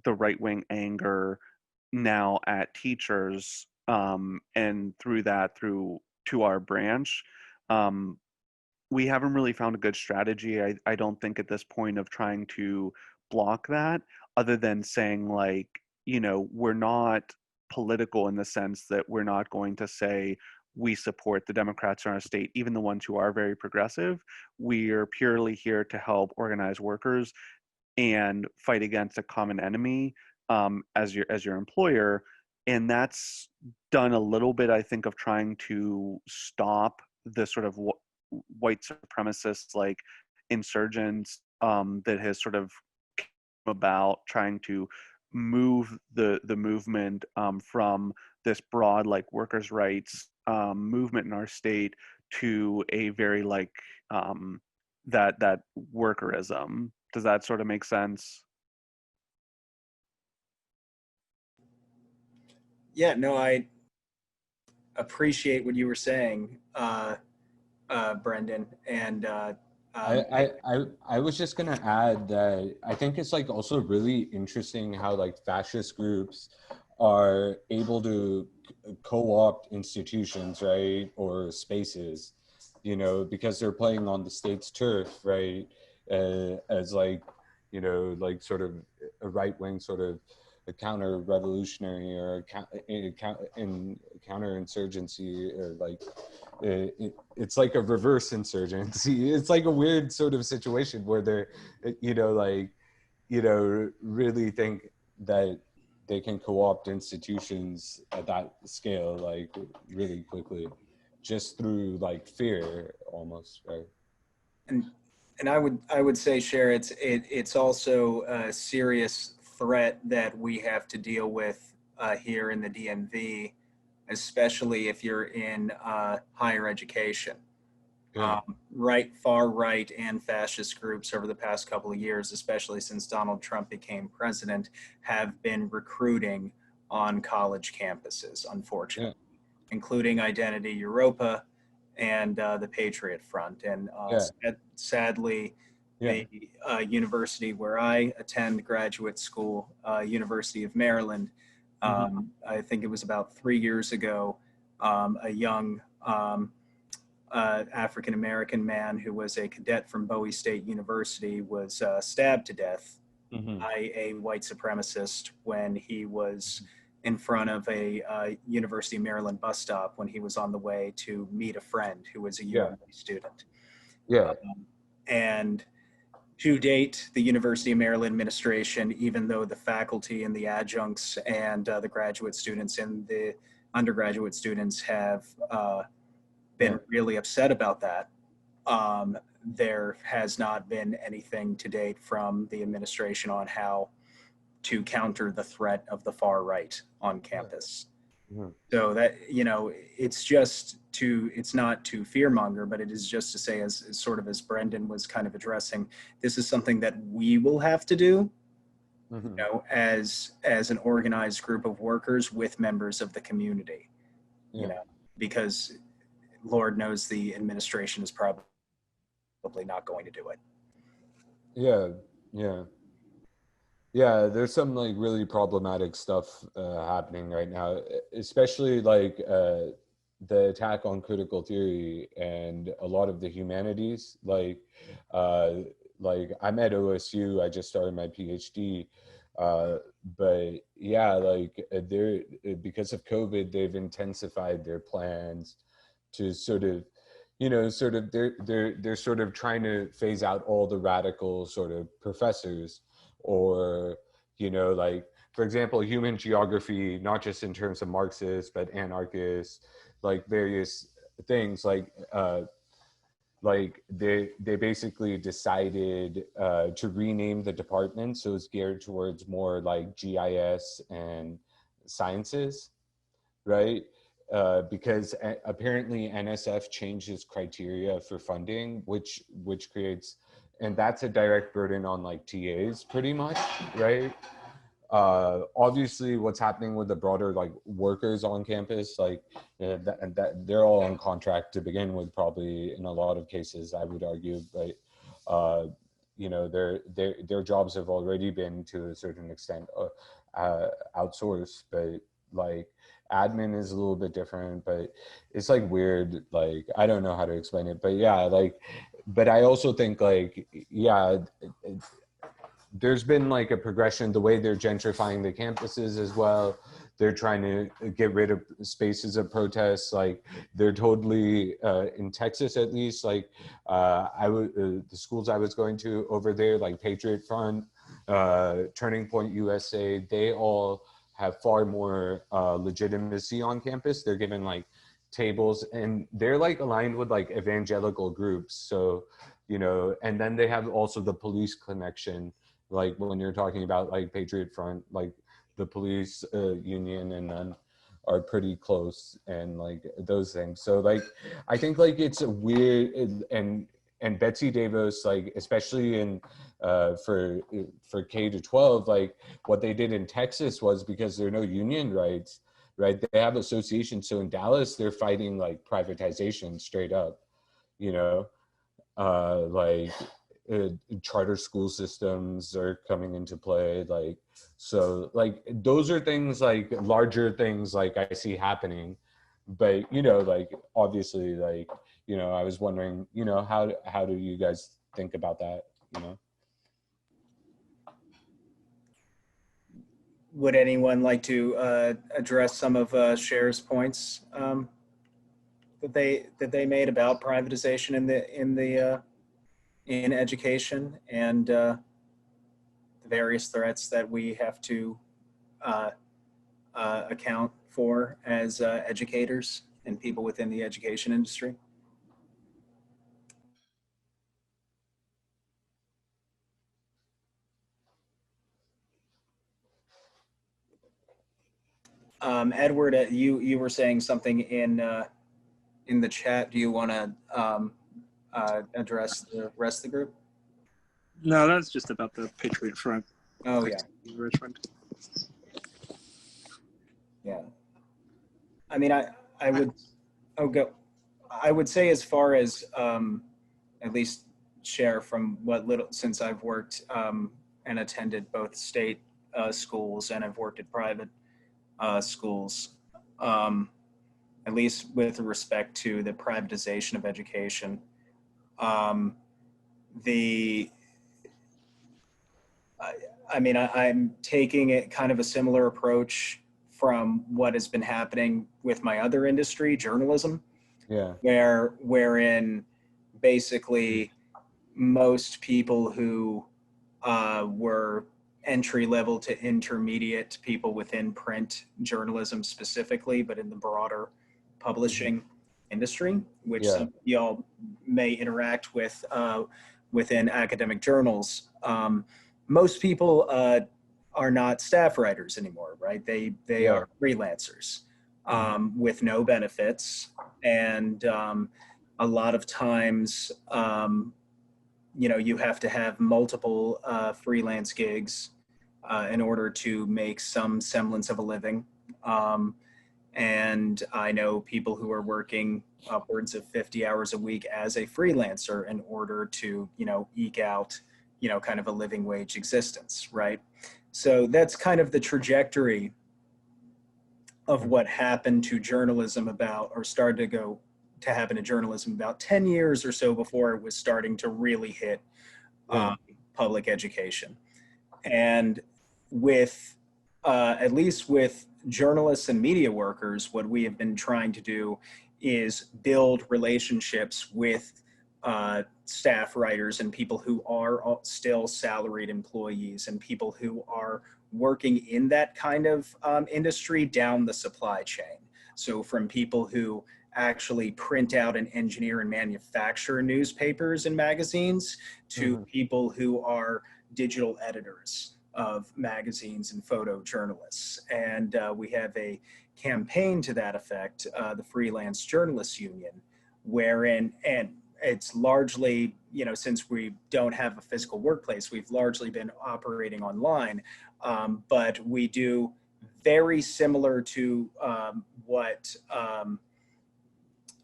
S6: the right-wing anger now at teachers, and through that, through to our branch. We haven't really found a good strategy, I don't think, at this point, of trying to block that, other than saying, like, you know, we're not political in the sense that we're not going to say we support the Democrats in our state, even the ones who are very progressive. We are purely here to help organize workers and fight against a common enemy as your employer. And that's done a little bit, I think, of trying to stop the sort of white supremacist like insurgents that has sort of come about, trying to move the movement from this broad like workers' rights movement in our state to a very like that workerism. Does that sort of make sense?
S1: Yeah, no, I appreciate what you were saying, Brendan. And
S8: I was just gonna add that I think it's like also really interesting how like fascist groups are able to co-opt institutions, right, or spaces, you know, because they're playing on the state's turf, right, as like, you know, like sort of a right-wing sort of a counter-revolutionary or counter-insurgency, or like it's like a reverse insurgency. It's like a weird sort of situation where they're, you know, like, you know, really think that they can co-opt institutions at that scale, like really quickly, just through like fear almost, right?
S1: And I would say, Cher, it's also a serious threat that we have to deal with here in the DMV, especially if you're in higher education.
S8: Yeah.
S1: Far right and fascist groups over the past couple of years, especially since Donald Trump became president, have been recruiting on college campuses, unfortunately, including Identity Europa and the Patriot Front. And sadly, the university where I attend graduate school, University of Maryland, I think it was about 3 years ago, a young African-American man who was a cadet from Bowie State University was stabbed to death by a white supremacist when he was in front of a University of Maryland bus stop when he was on the way to meet a friend who was a UMA student. And to date, the University of Maryland administration, even though the faculty and the adjuncts and the graduate students and the undergraduate students have been really upset about that, there has not been anything to date from the administration on how to counter the threat of the far right on campus. So that, you know, it's not to fearmonger, but it is just to say, as sort of as Brendan was kind of addressing, this is something that we will have to do, you know, as an organized group of workers with members of the community, you know, because Lord knows the administration is probably not going to do it.
S8: Yeah, there's some like really problematic stuff happening right now, especially like the attack on critical theory and a lot of the humanities. Like I'm at OSU, I just started my PhD, but yeah, like they're, because of COVID, they've intensified their plans to sort of, you know, sort of they're sort of trying to phase out all the radical sort of professors, or, you know, like, for example, human geography, not just in terms of Marxists, but anarchists, like various things, like they basically decided to rename the department so it's geared towards more like GIS and sciences, right? Because apparently NSF changes criteria for funding, which creates, and that's a direct burden on like TAs pretty much, right? Obviously what's happening with the broader like workers on campus, like that they're all on contract to begin with, probably in a lot of cases, I would argue, but you know, their jobs have already been to a certain extent outsourced, but like admin is a little bit different, but it's like weird, like I don't know how to explain it, but yeah, like, but I also think like, yeah, there's been like a progression, the way they're gentrifying the campuses as well. They're trying to get rid of spaces of protests. Like they're totally, in Texas at least, like the schools I was going to over there, like Patriot Front, Turning Point USA, they all have far more legitimacy on campus. They're given like tables, and they're like aligned with like evangelical groups. So, you know, and then they have also the police connection. Like when you're talking about like Patriot Front, like the police union and then are pretty close, and like those things. So like, I think like it's a weird, and Betsy DeVos, like especially in for K to 12, like what they did in Texas was, because there are no union rights, right? They have associations. So in Dallas, they're fighting like privatization straight up, you know, like charter school systems are coming into play. Like, so like those are things, like larger things like I see happening, but you know, like obviously, like, you know, I was wondering, you know, how do you guys think about that, you know?
S1: Would anyone like to address some of Cher's points that they made about privatization in education, and the various threats that we have to account for as educators and people within the education industry? Edward, you were saying something in the chat. Do you want to address the rest of the group?
S5: No, that's just about the Patriot Front.
S1: Oh yeah,
S5: Richmond.
S1: Yeah. I mean, I would say, as far as at least share from what little, since I've worked and attended both state schools and I've worked at private schools. at least with respect to the privatization of education. The I'm taking it kind of a similar approach from what has been happening with my other industry, journalism,
S8: Yeah.
S1: wherein basically most people who were entry level to intermediate people within print journalism specifically, but in the broader publishing industry, which some of y'all may interact with within academic journals. Most people are not staff writers anymore, right? They are freelancers with no benefits, and a lot of times, you have to have multiple freelance gigs in order to make some semblance of a living. And I know people who are working upwards of 50 hours a week as a freelancer in order to, eke out, kind of a living wage existence, right? So that's kind of the trajectory of what happened to journalism started to happen to journalism about 10 years or so before it was starting to really hit public education. And with, at least with journalists and media workers, what we have been trying to do is build relationships with staff writers and people who are still salaried employees and people who are working in that kind of industry down the supply chain. So from people who actually print out and engineer and manufacture newspapers and magazines to people who are digital editors of magazines and photojournalists. And we have a campaign to that effect, the Freelance Journalists Union, wherein, and it's largely, since we don't have a physical workplace, we've largely been operating online, but we do very similar to what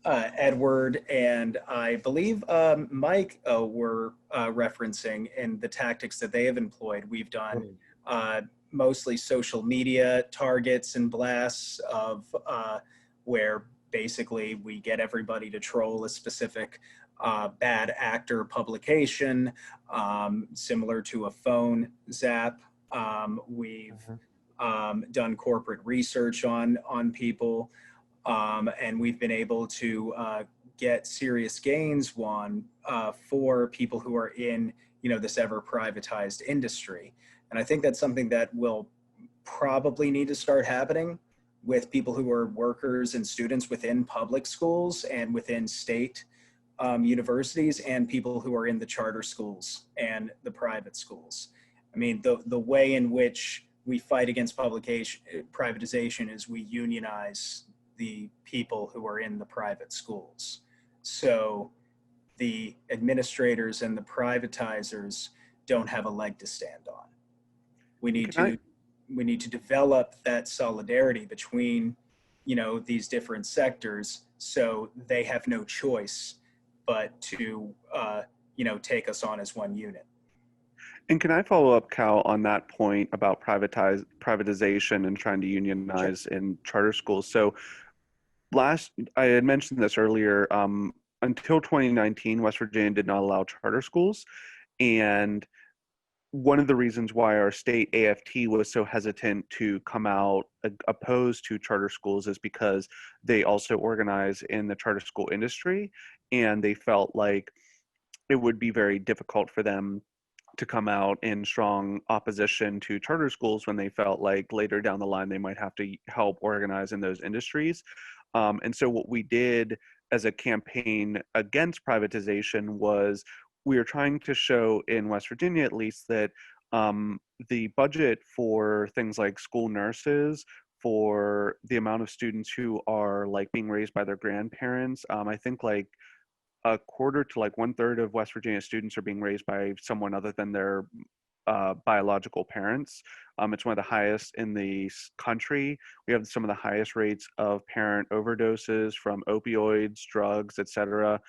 S1: Edward and I believe Mike were referencing in the tactics that they have employed. We've done mostly social media targets and blasts of where basically we get everybody to troll a specific bad actor publication, similar to a phone zap. We've done corporate research on people. And we've been able to get serious gains for people who are in, this ever privatized industry. And I think that's something that will probably need to start happening with people who are workers and students within public schools and within state universities and people who are in the charter schools and the private schools. I mean, the way in which we fight against privatization is we unionize the people who are in the private schools. So the administrators and the privatizers don't have a leg to stand on. We need to develop that solidarity between, these different sectors, so they have no choice but to, take us on as one unit.
S6: And can I follow up, Cal, on that point about privatization and trying to unionize in charter schools? So I had mentioned this earlier, until 2019, West Virginia did not allow charter schools. And one of the reasons why our state AFT was so hesitant to come out opposed to charter schools is because they also organize in the charter school industry. And they felt like it would be very difficult for them to come out in strong opposition to charter schools when they felt like later down the line they might have to help organize in those industries. And so what we did as a campaign against privatization was we were trying to show, in West Virginia at least, that the budget for things like school nurses, for the amount of students who are being raised by their grandparents, I think a quarter to 1/3 of West Virginia students are being raised by someone other than their biological parents. It's one of the highest in the country. We have some of the highest rates of parent overdoses from opioids, drugs, etc.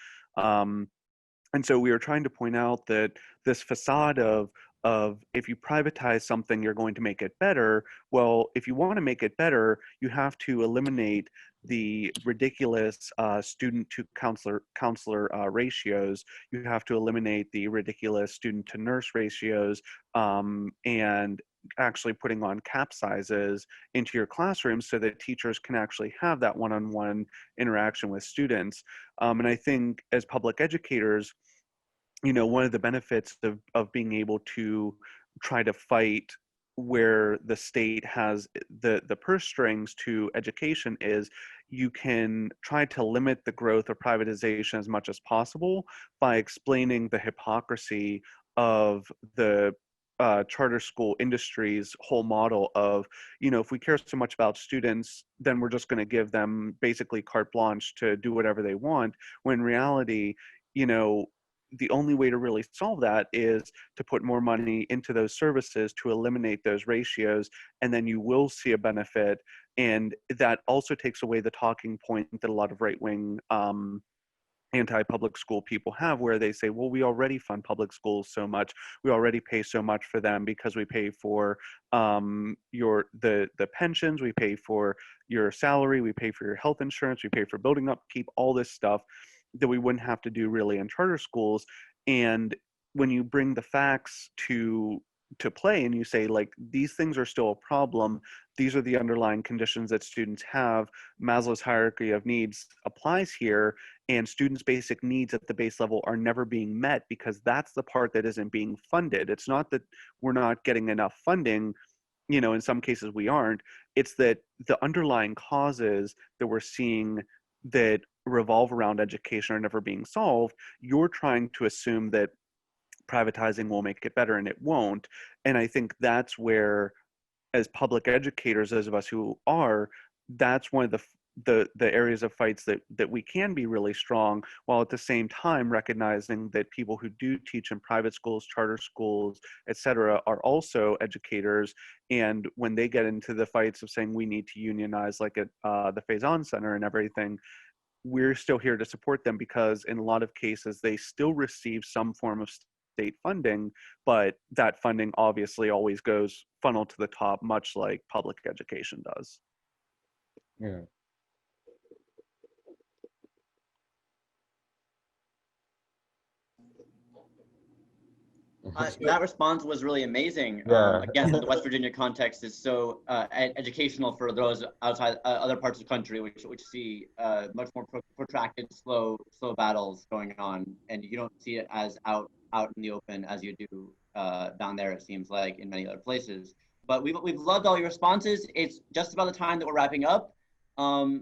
S6: And so we were trying to point out that this facade of of if you privatize something, you're going to make it better. Well, if you want to make it better, you have to eliminate the ridiculous student to counselor ratios. You have to eliminate the ridiculous student to nurse ratios, and actually putting on cap sizes into your classroom so that teachers can actually have that one-on-one interaction with students. And I think as public educators, you know, one of the benefits of being able to try to fight where the state has the purse strings to education is you can try to limit the growth of privatization as much as possible by explaining the hypocrisy of the charter school industry's whole model of, you know, if we care so much about students, then we're just going to give them basically carte blanche to do whatever they want, when in reality, you know, the only way to really solve that is to put more money into those services to eliminate those ratios, and then you will see a benefit. And that also takes away the talking point that a lot of right-wing anti-public school people have, where they say, well, we already fund public schools so much, we already pay so much for them because we pay for the pensions, we pay for your salary, we pay for your health insurance, we pay for building upkeep, all this stuff that we wouldn't have to do really in charter schools. And when you bring the facts to play and you say, like, these things are still a problem, these are the underlying conditions that students have, Maslow's hierarchy of needs applies here, and students' basic needs at the base level are never being met because that's the part that isn't being funded. It's not that we're not getting enough funding, you know, in some cases we aren't, it's that the underlying causes that we're seeing that revolve around education are never being solved. You're trying to assume that privatizing will make it better, and it won't. And I think that's where, as public educators, those of us who are, that's one of the areas of fights that we can be really strong, while at the same time recognizing that people who do teach in private schools, charter schools, etc., are also educators. And when they get into the fights of saying we need to unionize, like at the Faison Center and everything, we're still here to support them, because in a lot of cases they still receive some form of state funding, but that funding obviously always goes funneled to the top, much like public education does.
S8: Yeah.
S3: That response was really amazing.
S8: Yeah.
S3: Again, the West Virginia context is so educational for those outside other parts of the country, which see much more protracted, slow battles going on, and you don't see it as out in the open as you do down there. It seems like in many other places. But we've loved all your responses. It's just about the time that we're wrapping up. For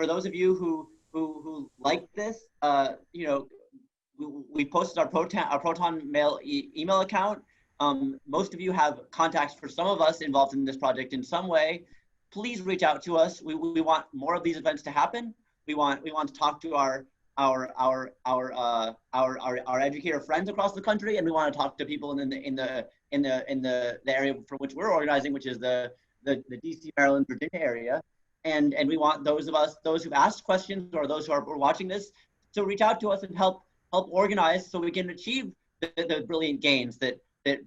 S3: those of you who like this, you know, we posted our Proton Mail email account. Most of you have contacts for some of us involved in this project in some way. Please reach out to us. We want more of these events to happen. We want to talk to our educator friends across the country, and we want to talk to people in the area for which we're organizing, which is the DC, Maryland, Virginia area. And we want those who've asked questions or those who are watching this to reach out to us and help organize so we can achieve the brilliant gains that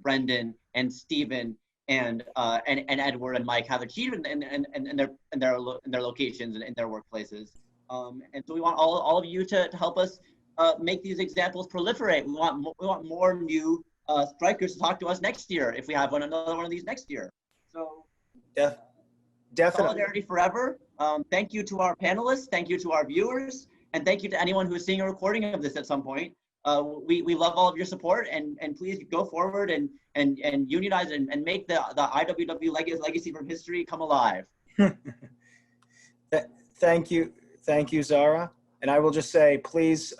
S3: Brendan and Stephen and Edward and Mike have achieved in their locations and in their workplaces. And so we want all of you to help us make these examples proliferate. We want more new strikers to talk to us next year if we have another one of these next year. So
S1: definitely.
S3: Solidarity forever. Thank you to our panelists. Thank you to our viewers. And thank you to anyone who is seeing a recording of this at some point. We love all of your support, and please go forward and unionize and make the IWW legacy from history come alive.
S1: Thank you, Zara. And I will just say, please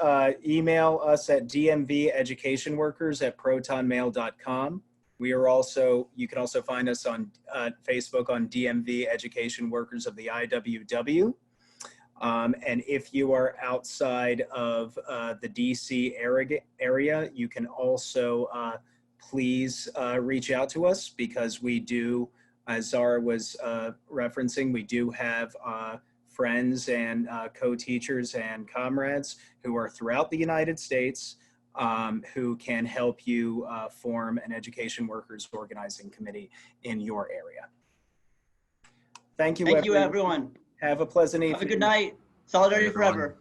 S1: email us at dmveducationworkers@protonmail.com. You can also find us on Facebook on DMV Education Workers of the IWW. And if you are outside of the DC area, you can also please reach out to us, because we do, as Zara was referencing, we do have friends and co-teachers and comrades who are throughout the United States, who can help you form an education workers organizing committee in your area. Thank you,
S3: Thank you, everyone.
S1: Have a pleasant evening.
S3: Have a good night. Solidarity forever.